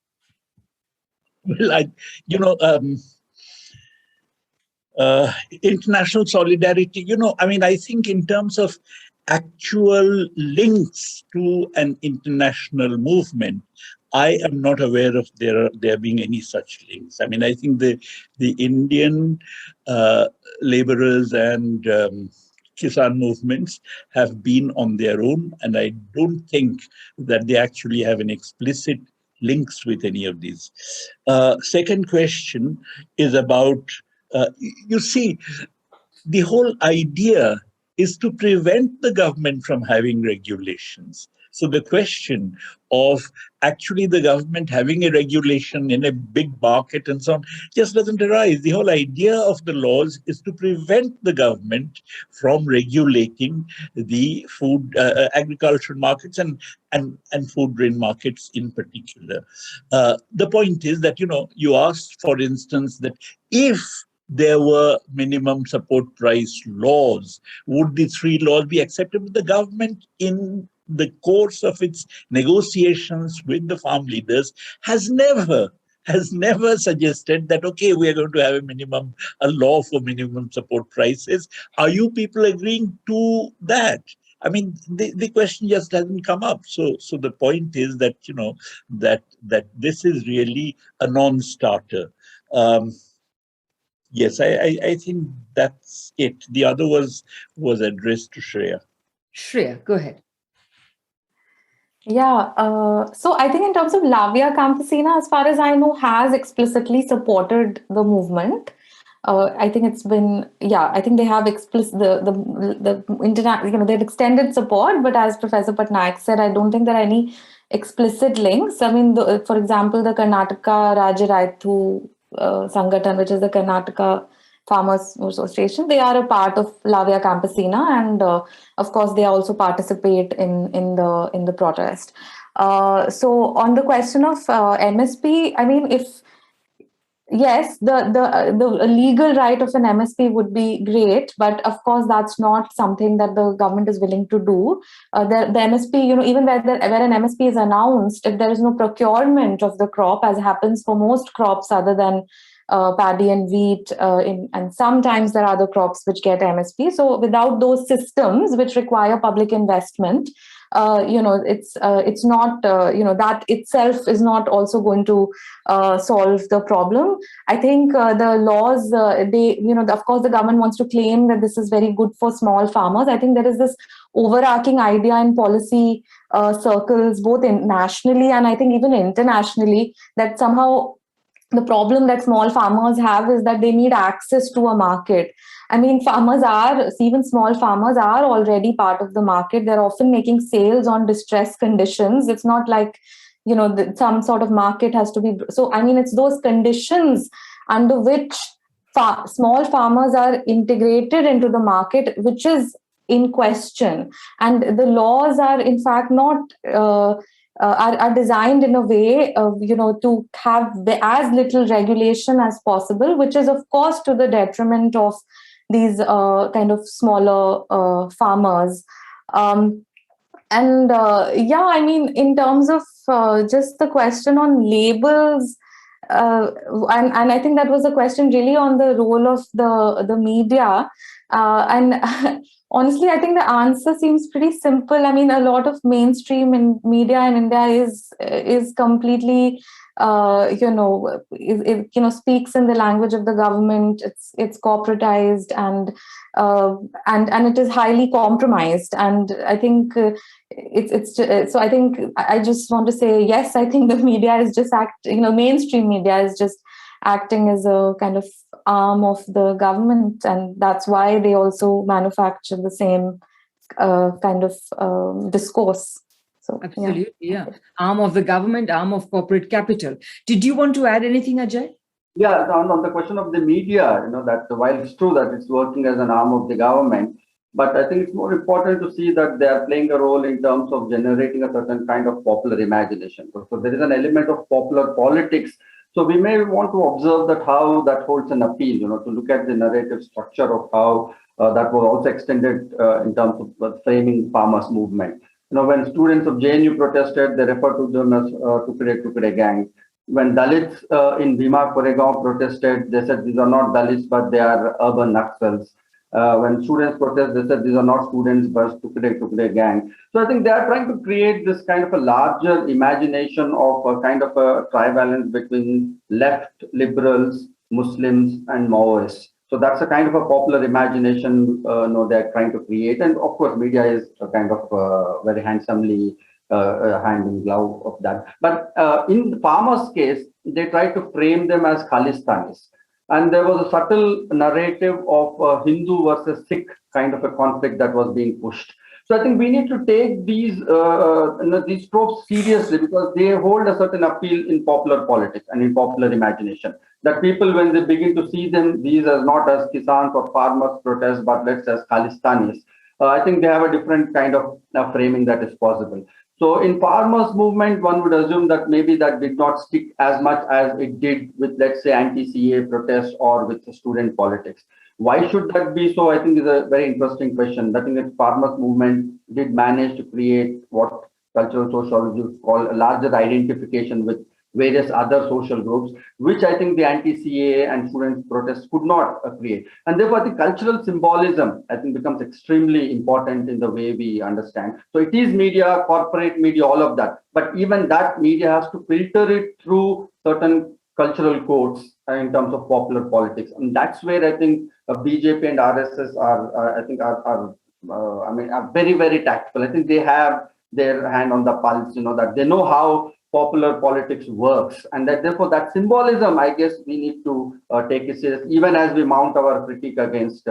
Well, international solidarity, I think in terms of actual links to an international movement, I am not aware of there being any such links. I mean, I think the Indian laborers and Kisan movements have been on their own, and I don't think that they actually have an explicit links with any of these. Second question is about, you see, the whole idea is to prevent the government from having regulations. So the question of actually the government having a regulation in a big market and so on just doesn't arise. The whole idea of the laws is to prevent the government from regulating the food, agricultural markets and food grain markets in particular. The point is that, you asked, for instance, that if there were minimum support price laws, would the three laws be acceptable? The government, in the course of its negotiations with the farm leaders, has never suggested that, okay, we are going to have a law for minimum support prices. Are you people agreeing to that? I mean, the question just hasn't come up. So the point is that, that this is really a non-starter. Yes, I think that's it. The other was addressed to Shreya. Shreya, go ahead. Yeah, so I think in terms of Lavia Campesina, as far as I know, has explicitly supported the movement. I think it's been, I think they have the internet, they've extended support, but as Professor Patnaik said, I don't think there are any explicit links. I mean, for example, the Karnataka Rajya Raithu Sangathan, which is the Karnataka Farmers Association, they are a part of Lavia Campesina, and of course they also participate in the protest. So on the question of MSP, I mean, yes, the legal right of an MSP would be great, but of course that's not something that the government is willing to do. The MSP, even where an MSP is announced, if there is no procurement of the crop, as happens for most crops other than paddy and wheat, and sometimes there are other crops which get MSP. So without those systems which require public investment, it's not, that itself is not also going to solve the problem. I think the laws, of course the government wants to claim that this is very good for small farmers. I think there is this overarching idea in policy circles, both nationally and I think even internationally, that somehow the problem that small farmers have is that they need access to a market. I mean, even small farmers are already part of the market. They're often making sales on distress conditions. It's not like, some sort of market has to be. So, I mean, it's those conditions under which small farmers are integrated into the market, which is in question. And the laws are, in fact, not... are designed in a way, to have as little regulation as possible, which is, of course, to the detriment of these kind of smaller farmers. I mean, in terms of just the question on labels, and I think that was a question really on the role of the media. And honestly, I think the answer seems pretty simple. I mean, a lot of mainstream in media in India is completely, speaks in the language of the government. It's corporatized and it is highly compromised. And I think so. I think I just want to say, yes, I think the media is just mainstream media is just acting as a kind of arm of the government, and that's why they also manufacture the same kind of discourse. So, absolutely, yeah. Arm of the government, arm of corporate capital. Did you want to add anything, Ajay? Yeah, on the question of the media, that while it's true that it's working as an arm of the government, but I think it's more important to see that they are playing a role in terms of generating a certain kind of popular imagination. So there is an element of popular politics. So we may want to observe that how that holds an appeal, to look at the narrative structure of how that was also extended in terms of framing farmers' movement. When students of JNU protested, they referred to them as Tukde gang. When Dalits in Bhima Koregaon protested, they said these are not Dalits, but they are urban Naxals. When students protest, they said these are not students, but Tukde gang. So I think they are trying to create this kind of a larger imagination of a kind of a trivalence between left liberals, Muslims, and Maoists. So that's a kind of a popular imagination they're trying to create. And of course, media is a kind of very handsomely hand in glove of that. But in the farmers' case, they try to frame them as Khalistanis. And there was a subtle narrative of Hindu versus Sikh kind of a conflict that was being pushed. So I think we need to take these tropes seriously, because they hold a certain appeal in popular politics and in popular imagination. That people, when they begin to see these as not as Kisans or farmers protest, but let's say as Khalistanis, I think they have a different kind of framing that is possible. So in farmers' movement, one would assume that maybe that did not stick as much as it did with, let's say, anti-CA protests or with student politics. Why should that be so? I think is a very interesting question. I think that farmers' movement did manage to create what cultural sociology would call a larger identification with various other social groups, which I think the anti-CA and student protests could not create. And therefore, the cultural symbolism, I think, becomes extremely important in the way we understand. So it is media, corporate media, all of that. But even that media has to filter it through certain cultural codes in terms of popular politics. And that's where I think BJP and RSS are very, very tactical. I think they have their hand on the pulse, that they know how popular politics works, and that therefore that symbolism, I guess, we need to take it serious, even as we mount our critique against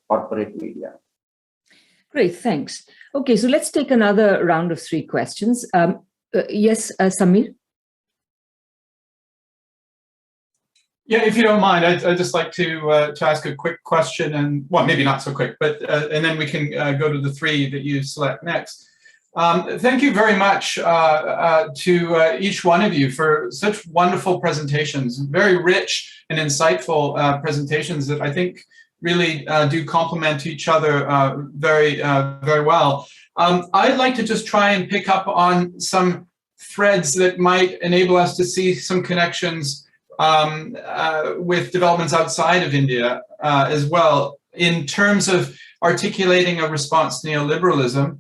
corporate media. Great, thanks. Okay, so let's take another round of 3 questions. Yes, Samir? Yeah, if you don't mind, I'd just like to ask a quick question, and well, maybe not so quick, but and then we can go to the 3 that you select next. Thank you very much to each one of you for such wonderful presentations, very rich and insightful presentations that I think really do complement each other very well. I'd like to just try and pick up on some threads that might enable us to see some connections with developments outside of India as well, in terms of articulating a response to neoliberalism.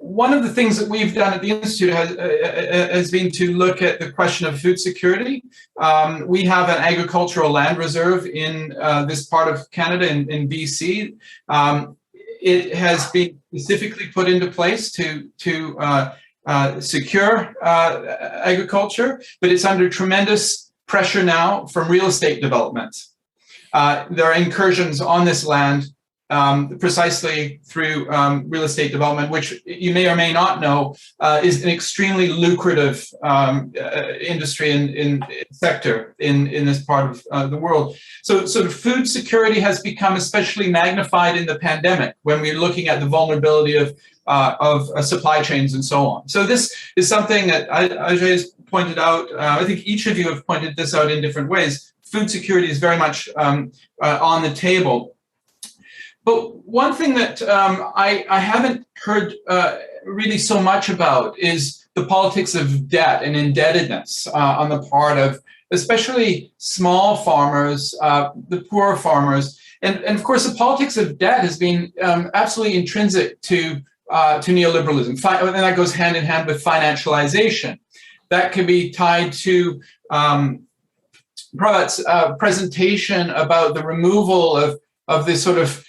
One of the things that we've done at the Institute has been to look at the question of food security. We have an agricultural land reserve in this part of Canada, in BC. It has been specifically put into place to secure agriculture, but it's under tremendous pressure now from real estate development. There are incursions on this land precisely through real estate development, which you may or may not know is an extremely lucrative industry in sector in this part of the world. So sort of food security has become especially magnified in the pandemic when we're looking at the vulnerability of supply chains and so on. So this is something that Ajay has pointed out. I think each of you have pointed this out in different ways. Food security is very much on the table. But one thing that I haven't heard really so much about is the politics of debt and indebtedness on the part of especially small farmers, the poorer farmers. And of course, the politics of debt has been absolutely intrinsic to neoliberalism. And that goes hand in hand with financialization. That can be tied to Prabhat's presentation about the removal of this sort of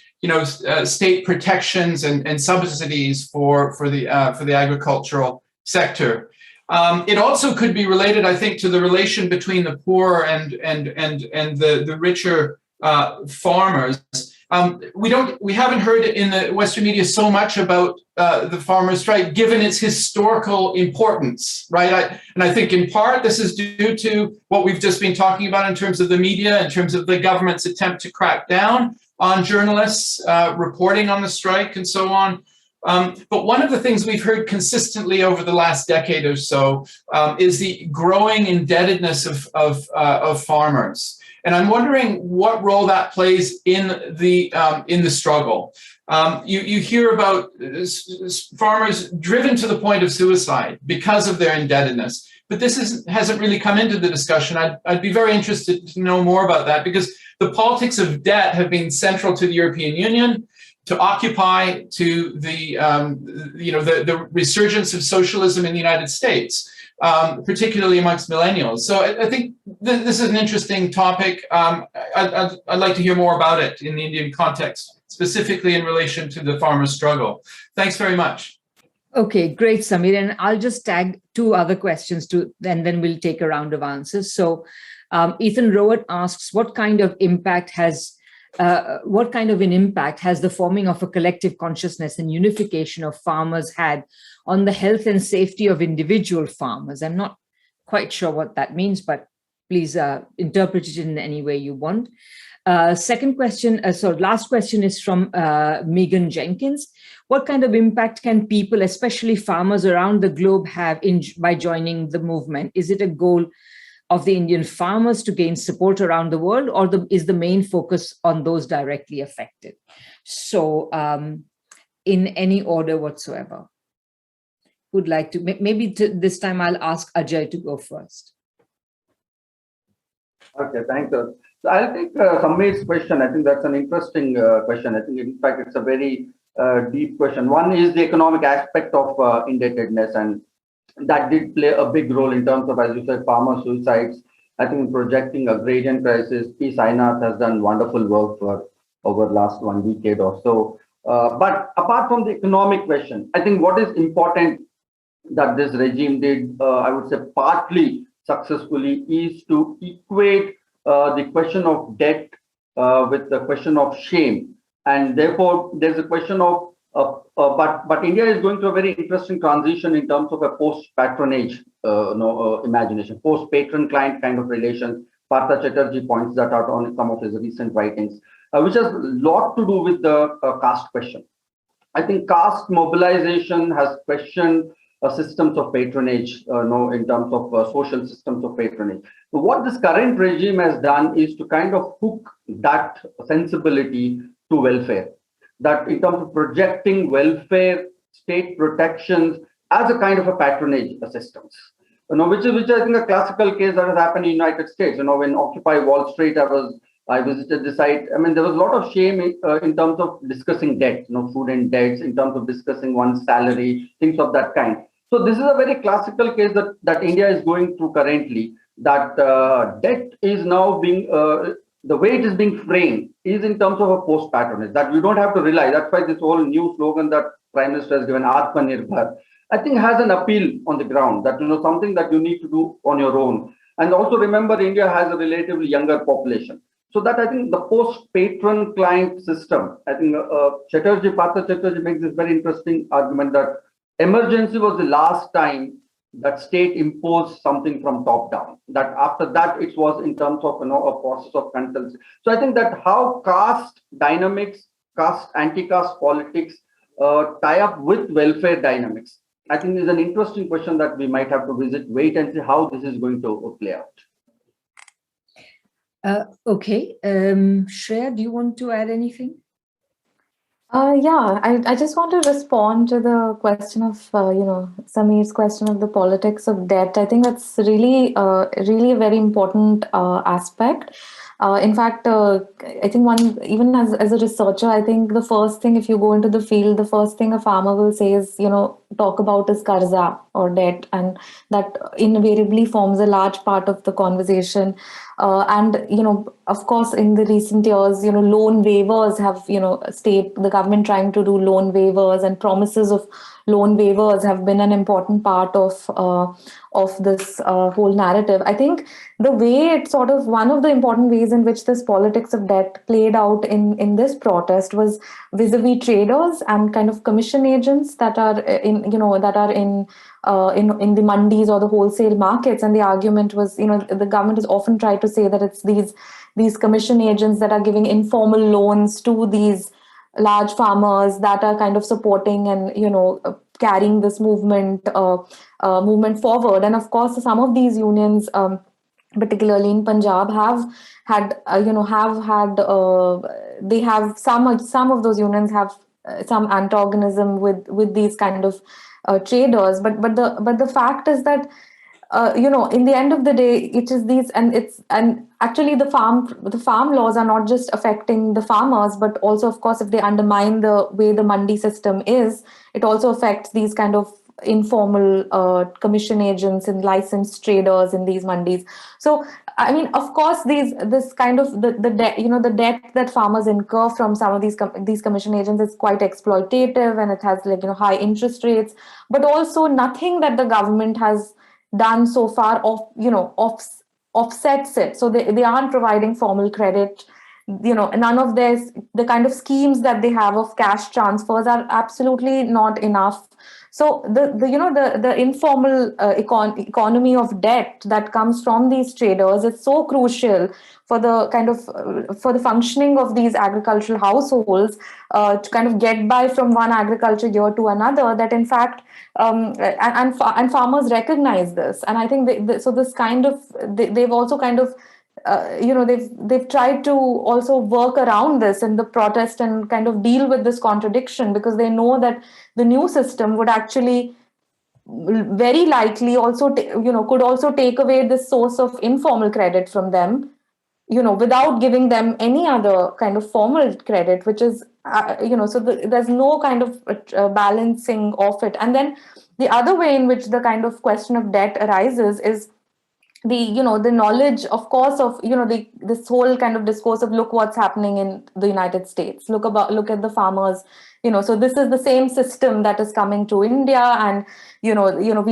state protections and subsidies for the agricultural sector. It also could be related, I think, to the relation between the poor and the richer farmers. We haven't heard in the Western media so much about the farmers' strike, given its historical importance, right? And I think in part this is due to what we've just been talking about in terms of the media, in terms of the government's attempt to crack down on journalists reporting on the strike and so on. But one of the things we've heard consistently over the last decade or so is the growing indebtedness of farmers. And I'm wondering what role that plays in the struggle. You hear about farmers driven to the point of suicide because of their indebtedness, but this hasn't really come into the discussion. I'd be very interested to know more about that, because the politics of debt have been central to the European Union, to Occupy, to the resurgence of socialism in the United States, particularly amongst millennials. So I think this is an interesting topic. I'd like to hear more about it in the Indian context, specifically in relation to the farmers' struggle. Thanks very much. Okay, great, Samir. And I'll just tag 2 other questions and then we'll take a round of answers. So Ethan Rowett asks, what kind of impact has what kind of an impact has the forming of a collective consciousness and unification of farmers had on the health and safety of individual farmers? I'm not quite sure what that means, but please interpret it in any way you want. Second question, last question is from Megan Jenkins. What kind of impact can people, especially farmers around the globe, have by joining the movement? Is it a goal of the Indian farmers to gain support around the world, or is the main focus on those directly affected? So in any order whatsoever. Would like to, maybe this time I'll ask Ajay to go first. Okay, thanks. So I'll take Sameer's question. I think that's an interesting question. I think, in fact, it's a very deep question. One is the economic aspect of indebtedness, and that did play a big role in terms of, as you said, farmer suicides. I think in projecting agrarian crisis, P. Sainath has done wonderful work for over the last 1 decade or so. But apart from the economic question, I think what is important that this regime did, I would say partly successfully, is to equate the question of debt with the question of shame. And therefore, there's a question of, but India is going through a very interesting transition in terms of a post-patronage imagination, post-patron-client kind of relations. Partha Chatterjee points that out on some of his recent writings, which has a lot to do with the caste question. I think caste mobilization has questioned systems of patronage, in terms of social systems of patronage. So what this current regime has done is to kind of hook that sensibility to welfare, that in terms of projecting welfare, state protections as a kind of a patronage systems, which I think a classical case that has happened in the United States. When Occupy Wall Street, I visited the site. I mean, there was a lot of shame in terms of discussing debt, food and debts, in terms of discussing one's salary, things of that kind. So this is a very classical case that India is going through currently, that debt is now being, the way it is being framed is in terms of a post-patronage, that we don't have to rely. That's why this whole new slogan that Prime Minister has given, Atmanirbhar, I think has an appeal on the ground, that, something that you need to do on your own. And also remember, India has a relatively younger population. So that I think the post-patron client system, I think Partha Chatterjee makes this very interesting argument that emergency was the last time that state imposed something from top down, that after that it was in terms of a process of consultancy. So I think that how caste dynamics, anti-caste politics tie up with welfare dynamics, I think is an interesting question that we might have to wait and see how this is going to play out. Okay, Shreya, do you want to add anything? I just want to respond to the question of, Sameer's question of the politics of debt. I think that's really a very important aspect. In fact, I think even as a researcher, I think the first thing, if you go into the field, the first thing a farmer will say is, talk about is karza or debt, and that invariably forms a large part of the conversation. Of course, in the recent years, loan waivers have, the government trying to do loan waivers, and promises of loan waivers have been an important part of this whole narrative. I think the way it one of the important ways in which this politics of debt played out in this protest was vis-a-vis traders and kind of commission agents that are in the mandis or the wholesale markets. And the argument was, the government has often tried to say that it's these commission agents that are giving informal loans to these large farmers that are kind of supporting and carrying this movement forward. And of course, some of these unions, particularly in Punjab, they have some of those unions have some antagonism with these kind of traders. But the fact is that in the end of the day, it is these, and actually the farm laws are not just affecting the farmers, but also, of course, if they undermine the way the mandi system is, it also affects these kind of informal commission agents and licensed traders in these mandis. So, I mean, of course, this kind of the debt, the debt that farmers incur from some of these commission agents is quite exploitative, and it has high interest rates, but also nothing that the government has done so far offsets it. So they aren't providing formal credit. none of the kind of schemes that they have of cash transfers are absolutely not enough. So the informal economy of debt that comes from these traders is so crucial for the kind of for the functioning of these agricultural households to kind of get by from one agriculture year to another, that in fact and farmers recognize this. And I think so this kind of they've also kind of they've tried to also work around this in the protest and kind of deal with this contradiction, because they know that the new system would actually very likely also could also take away this source of informal credit from them, without giving them any other kind of formal credit, which is so there's no kind of balancing of it. And then the other way in which the kind of question of debt arises is the knowledge, of course, of this whole kind of discourse of look what's happening in the United States, look at the farmers, so this is the same system that is coming to India. And we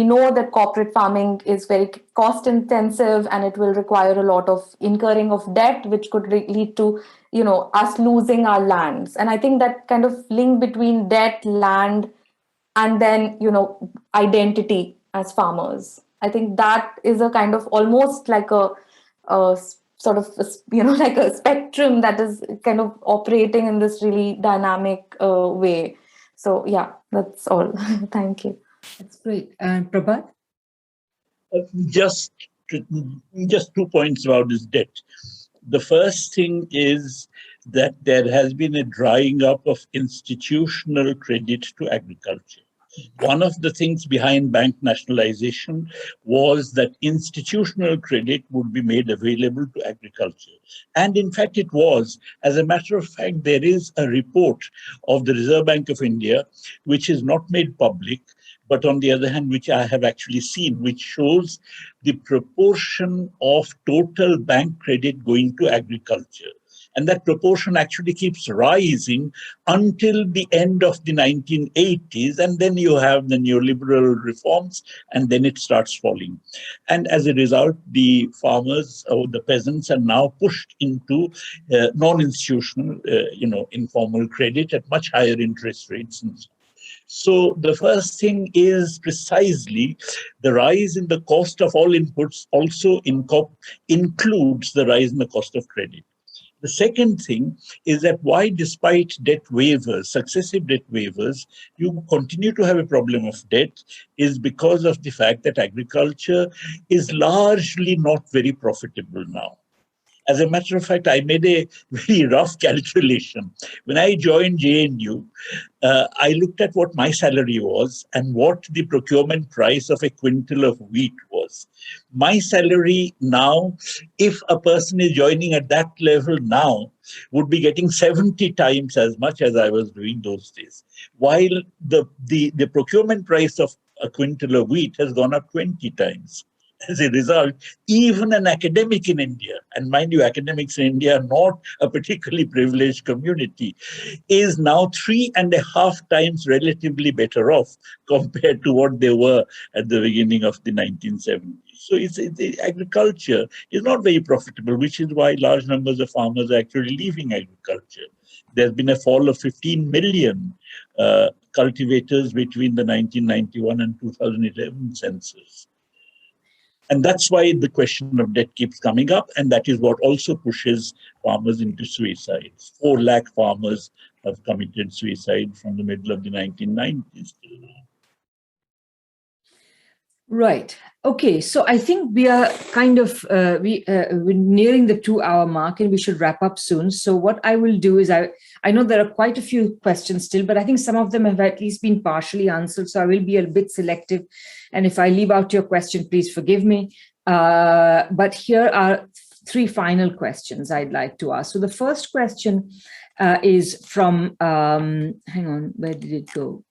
know that corporate farming is very cost intensive, and it will require a lot of incurring of debt, which could lead to us losing our lands. And I think that kind of link between debt, land, and then identity as farmers, I think that is a kind of almost like a sort of like a spectrum that is kind of operating in this really dynamic way. So yeah, that's all. Thank you. That's great. And Prabhat? Just 2 points about this debt. The first thing is that there has been a drying up of institutional credit to agriculture. One of the things behind bank nationalization was that institutional credit would be made available to agriculture. And in fact, it was. As a matter of fact, there is a report of the Reserve Bank of India, which is not made public, but on the other hand, which I have actually seen, which shows the proportion of total bank credit going to agriculture. And that proportion actually keeps rising until the end of the 1980s. And then you have the neoliberal reforms, and then it starts falling. And as a result, the farmers or the peasants are now pushed into non-institutional, informal credit at much higher interest rates and so on. So the first thing is precisely the rise in the cost of all inputs also includes the rise in the cost of credit. The second thing is that why, despite debt waivers, successive debt waivers, you continue to have a problem of debt is because of the fact that agriculture is largely not very profitable now. As a matter of fact, I made a very rough calculation. When I joined JNU, I looked at what my salary was and what the procurement price of a quintal of wheat was. My salary now, if a person is joining at that level now, would be getting 70 times as much as I was doing those days. While the procurement price of a quintal of wheat has gone up 20 times. As a result, even an academic in India, and mind you, academics in India are not a particularly privileged community, is now 3.5 times relatively better off compared to what they were at the beginning of the 1970s. So agriculture is not very profitable, which is why large numbers of farmers are actually leaving agriculture. There's been a fall of 15 million cultivators between the 1991 and 2011 census. And that's why the question of debt keeps coming up. And that is what also pushes farmers into suicide. 4 lakh farmers have committed suicide from the middle of the 1990s. Right. Okay. So I think we are kind of, we're nearing the 2-hour mark and we should wrap up soon. So what I will do is I know there are quite a few questions still, but I think some of them have at least been partially answered. So I will be a bit selective. And if I leave out your question, please forgive me. But here are 3 final questions I'd like to ask. So the first question is from, hang on, where did it go?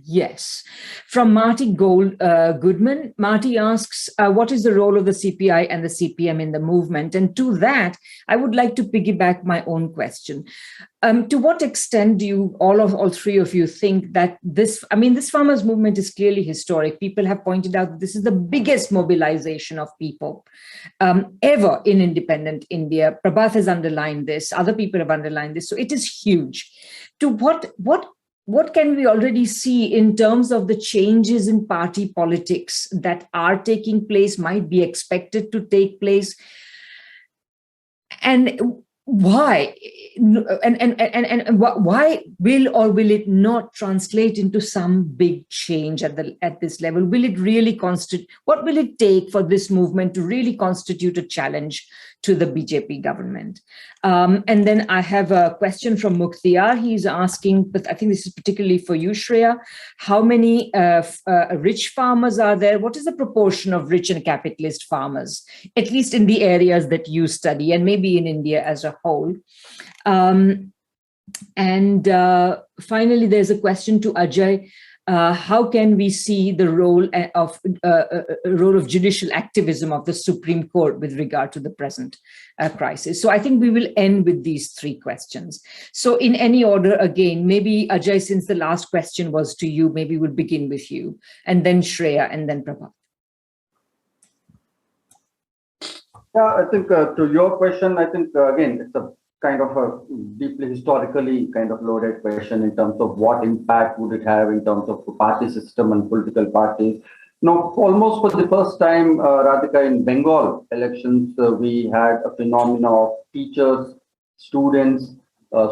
Yes, from Marty Goodman. Marty asks, what is the role of the CPI and the CPM in the movement? And to that, I would like to piggyback my own question. To what extent do you, all three of you, think that this farmers' movement is clearly historic? People have pointed out that this is the biggest mobilization of people ever in independent India. Prabhat has underlined this. Other people have underlined this. So it is huge. To what can we already see in terms of the changes in party politics that are taking place, might be expected to take place? And why? And why will or will it not translate into some big change at this level? Will it really what will it take for this movement to really constitute a challenge to the BJP government? And then I have a question from Mukhtiar. He's asking, but I think this is particularly for you, Shreya, how many rich farmers are there? What is the proportion of rich and capitalist farmers, at least in the areas that you study, and maybe in India as a whole? And finally, there's a question to Ajay. How can we see the role of judicial activism of the Supreme Court with regard to the present crisis? So I think we will end with these three questions. So in any order, again, maybe Ajay, since the last question was to you, maybe we'll begin with you, and then Shreya, and then Prabhat. Yeah, I think to your question, I think again, it's a kind of a deeply historically kind of loaded question in terms of what impact would it have in terms of the party system and political parties. Now, almost for the first time, Radhika, in Bengal elections, we had a phenomena of teachers, students,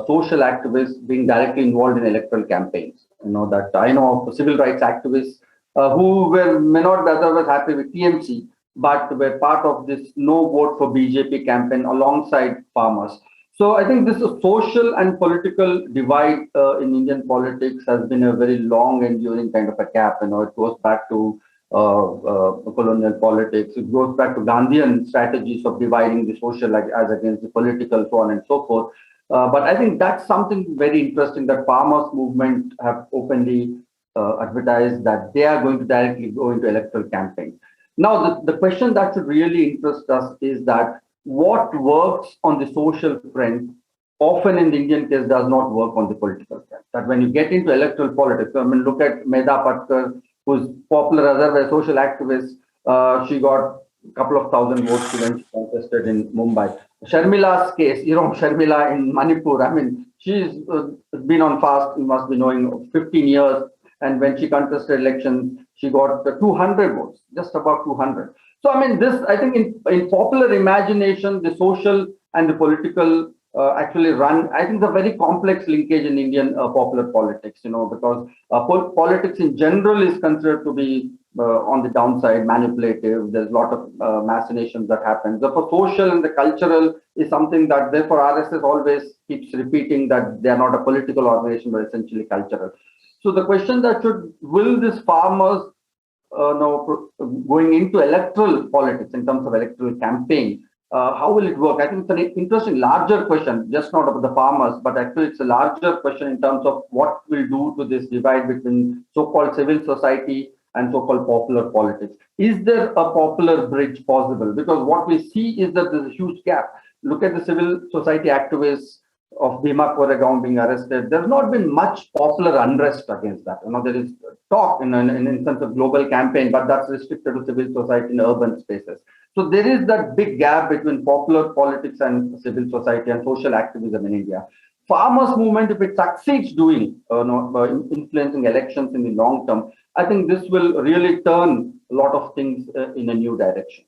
social activists being directly involved in electoral campaigns. You know, that I know of civil rights activists who may not be otherwise happy with TMC, but were part of this no vote for BJP campaign alongside farmers. So I think this social and political divide in Indian politics has been a very long enduring kind of a gap. You know, it goes back to colonial politics. It goes back to Gandhian strategies of dividing the social as against the political, so on and so forth. But I think that's something very interesting that farmers' movement have openly advertised that they are going to directly go into electoral campaigns. Now, the question that should really interest us is that what works on the social front often in the Indian case does not work on the political front. That when you get into electoral politics, I mean, look at Medha Patkar, who's popular as a social activist. She got a couple of thousand votes when she contested in Mumbai. Sharmila's case, you know, Sharmila in Manipur, I mean, she's been on fast, you must be knowing, 15 years. And when she contested elections, she got 200 votes, just about 200. So, I mean, this, I think in popular imagination, the social and the political actually run, I think, the very complex linkage in Indian popular politics, you know, because politics in general is considered to be on the downside, manipulative. There's a lot of machinations that happen. Therefore, social and the cultural is something that, therefore, RSS always keeps repeating that they are not a political organization, but essentially cultural. So the question that will these farmers going into electoral politics in terms of electoral campaign, how will it work? I think it's an interesting, larger question, just not about the farmers, but actually it's a larger question in terms of what will do to this divide between so-called civil society and so-called popular politics. Is there a popular bridge possible? Because what we see is that there's a huge gap. Look at the civil society activists of Bhima Koregaon being arrested. There's not been much popular unrest against that. You know, there is talk in sense of global campaign, but that's restricted to civil society in urban spaces. So there is that big gap between popular politics and civil society and social activism in India. Farmers' movement, if it succeeds doing influencing elections in the long term, I think this will really turn a lot of things in a new direction.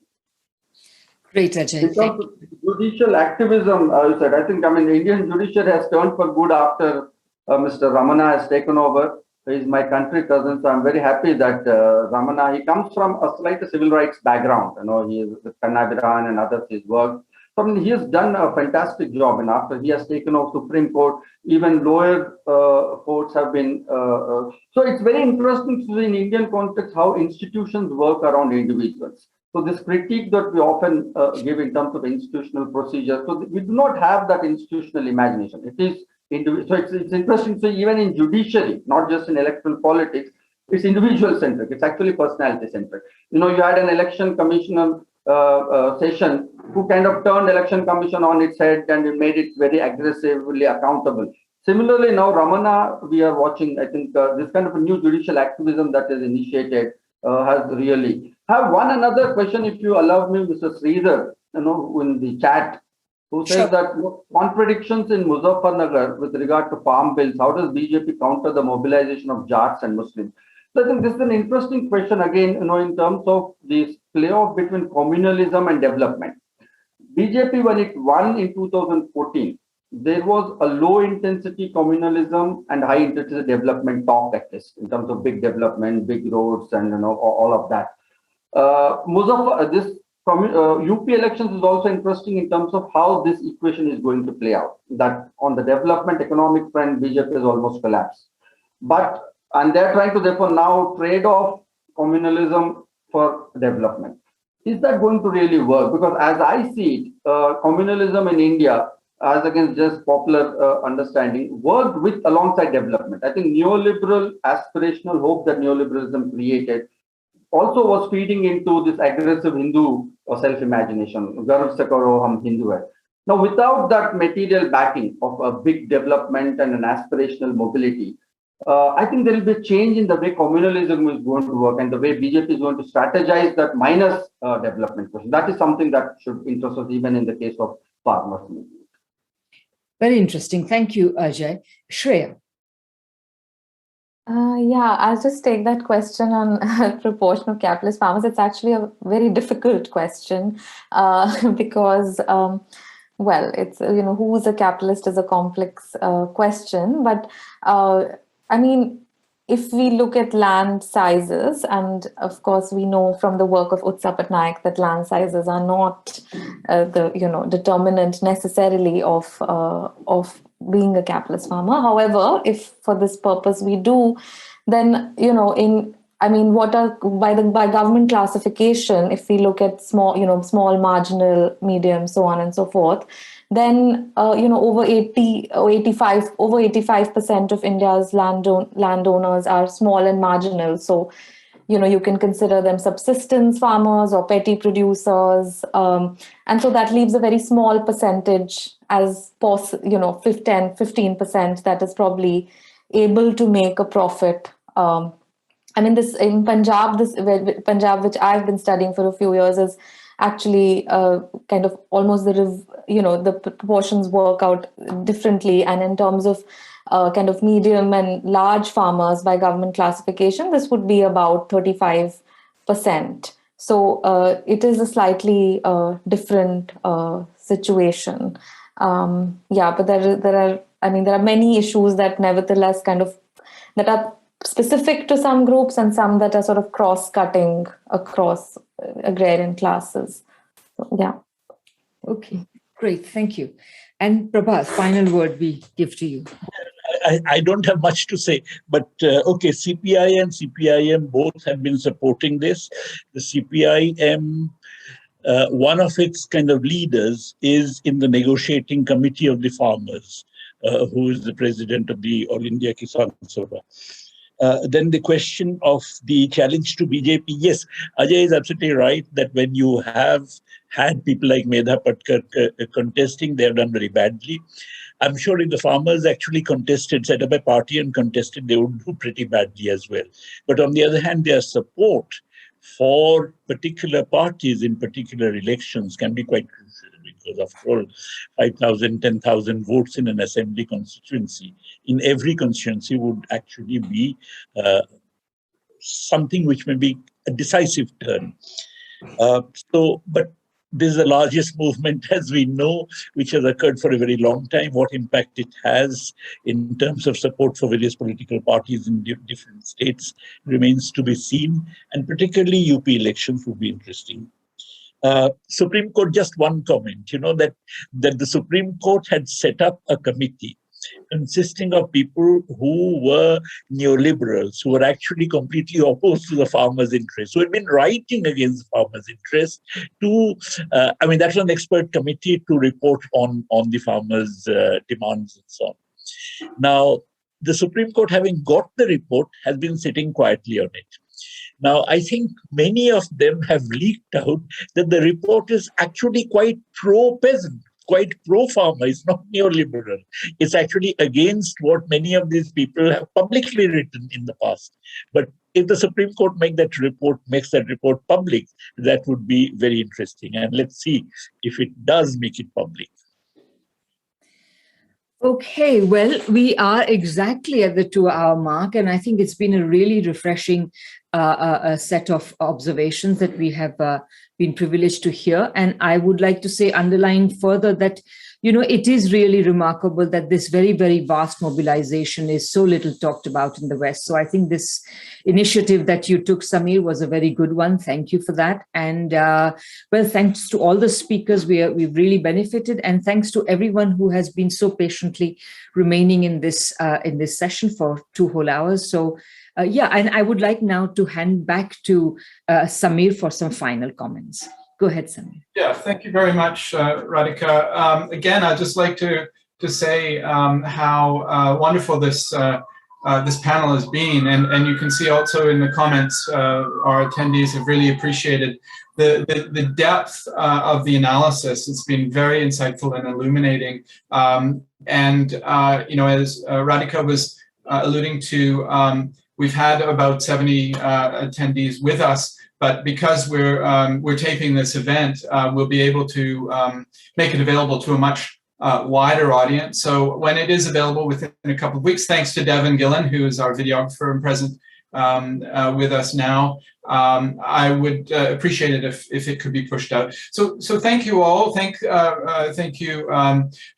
Great, Ajay. In terms of judicial activism, you said, I think, I mean, the Indian judiciary has turned for good after Mr. Ramana has taken over. He's my country cousin, so I'm very happy that Ramana, he comes from a slight civil rights background. You know, he is with Kannabiran and others, his work. So, I mean, he has done a fantastic job, and after he has taken over Supreme Court, even lower courts have been. So it's very interesting to see in Indian context how institutions work around individuals. So this critique that we often give in terms of institutional procedures, so we do not have that institutional imagination. It is so it's interesting. So even in judiciary, not just in electoral politics, it's individual centric. It's actually personality centric. You had an election commissioner session who kind of turned election commission on its head and made it very aggressively accountable. Similarly, now Ramana, we are watching. I think this kind of a new judicial activism that is initiated has really. Have one another question, if you allow me, Mr. Sridhar, in the chat, who says that contradictions in Muzaffarnagar with regard to farm bills. How does BJP counter the mobilization of Jats and Muslims? So I think this is an interesting question again, in terms of this playoff between communalism and development. BJP, when it won in 2014, there was a low intensity communalism and high intensity development talk at least in terms of big development, big roads, and all of that. This UP elections is also interesting in terms of how this equation is going to play out. That on the development economic front, BJP has almost collapsed. And they're trying to therefore now trade off communalism for development. Is that going to really work? Because as I see it, communalism in India, as against just popular understanding, worked with alongside development. I think neoliberal aspirational hope that neoliberalism created also was feeding into this aggressive Hindu or self-imagination. Garv se karo hum Hindu hai. Now, without that material backing of a big development and an aspirational mobility, I think there will be a change in the way communalism is going to work and the way BJP is going to strategize that minus development question. That is something that should interest us even in the case of farmers. Very interesting. Thank you, Ajay. Shreya. Yeah, I'll just take that question on proportion of capitalist farmers. It's actually a very difficult question because, it's, who's a capitalist is a complex question. But I mean, if we look at land sizes, and of course we know from the work of Utsa Patnaik that land sizes are not the determinant necessarily of being a capitalist farmer. However, if for this purpose we do, then by government classification, if we look at small, marginal, medium, so on and so forth, then over 85% of India's landowners are small and marginal. So you can consider them subsistence farmers or petty producers, and so that leaves a very small percentage as 15% that is probably able to make a profit. This in Punjab, which I've been studying for a few years, is actually kind of almost the proportions work out differently. And in terms of kind of medium and large farmers by government classification, this would be about 35%. So it is a slightly different situation. But there are many issues that nevertheless that are specific to some groups and some that are sort of cross-cutting across agrarian classes. So, yeah. Okay, great. Thank you. And Prabhat, final word we give to you. I don't have much to say, but CPI and CPIM both have been supporting this. The CPIM, one of its kind of leaders is in the negotiating committee of the farmers, who is the president of the All India Kisan Sabha. Then the question of the challenge to BJP, yes, Ajay is absolutely right that when you have had people like Medha Patkar contesting, they have done very badly. I'm sure if the farmers actually contested, set up a party and contested, they would do pretty badly as well. But on the other hand, their support for particular parties in particular elections can be quite crucial, because after all, 5,000, 10,000 votes in an assembly constituency, in every constituency would actually be something which may be a decisive turn. But this is the largest movement, as we know, which has occurred for a very long time. What impact it has in terms of support for various political parties in different states remains to be seen, and particularly UP elections would be interesting. Supreme Court, just one comment, that the Supreme Court had set up a committee consisting of people who were neoliberals, who were actually completely opposed to the farmers' interests, who had been writing against the farmers' interests to, that was an expert committee to report on the farmers' demands and so on. Now, the Supreme Court, having got the report, has been sitting quietly on it. Now, I think many of them have leaked out that the report is actually quite pro-peasant, quite pro-farmer. It's not neoliberal. It's actually against what many of these people have publicly written in the past. But if the Supreme Court makes that report public, that would be very interesting. And let's see if it does make it public. Okay, well, we are exactly at the 2-hour mark, and I think it's been a really refreshing a set of observations that we have been privileged to hear. And I would like to say, underline further that, it is really remarkable that this very, very vast mobilization is so little talked about in the West. So I think this initiative that you took, Samir, was a very good one. Thank you for that. And well, thanks to all the speakers, we've really benefited. And thanks to everyone who has been so patiently remaining in this session for 2 whole hours. So and I would like now to hand back to Samir for some final comments. Go ahead, Samir. Yeah, thank you very much, Radhika. Again, I'd just like to say how wonderful this panel has been, and you can see also in the comments our attendees have really appreciated the depth of the analysis. It's been very insightful and illuminating. As Radhika was alluding to, we've had about 70 attendees with us. But because we're taping this event, we'll be able to make it available to a much wider audience. So when it is available within a couple of weeks, thanks to Devin Gillen, who is our videographer and present with us now, I would appreciate it if it could be pushed out. So thank you all. Thank you,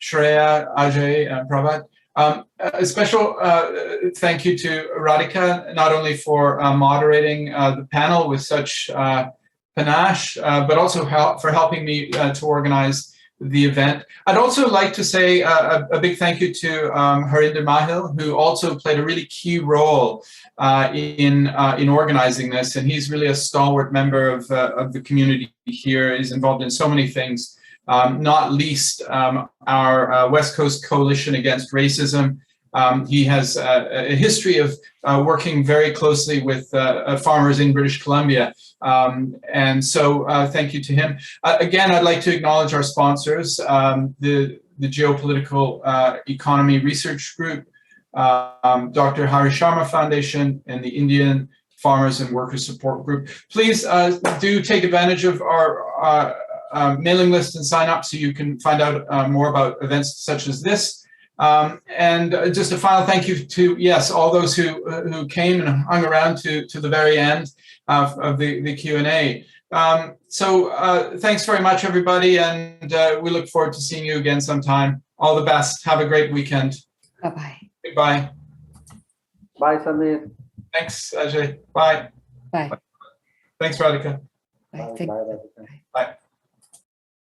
Shreya, Ajay, Prabhat. A special thank you to Radhika, not only for moderating the panel with such panache, but also for helping me to organize the event. I'd also like to say a big thank you to Harinder Mahil, who also played a really key role in organizing this, and he's really a stalwart member of the community here. He's involved in so many things. Not least our West Coast Coalition Against Racism. He has a history of working very closely with farmers in British Columbia. And so thank you to him. Again, I'd like to acknowledge our sponsors, the Geopolitical Economy Research Group, Dr. Hari Sharma Foundation, and the Indian Farmers and Workers Support Group. Please do take advantage of our mailing list and sign up so you can find out more about events such as this. And just a final thank you to, yes, all those who came and hung around to the very end of the Q&A. So thanks very much, everybody, and we look forward to seeing you again sometime. All the best. Have a great weekend. Bye-bye. Goodbye. Bye, Samir. Thanks, Ajay. Bye. Bye. Thanks, Radhika. Bye. Bye. Bye.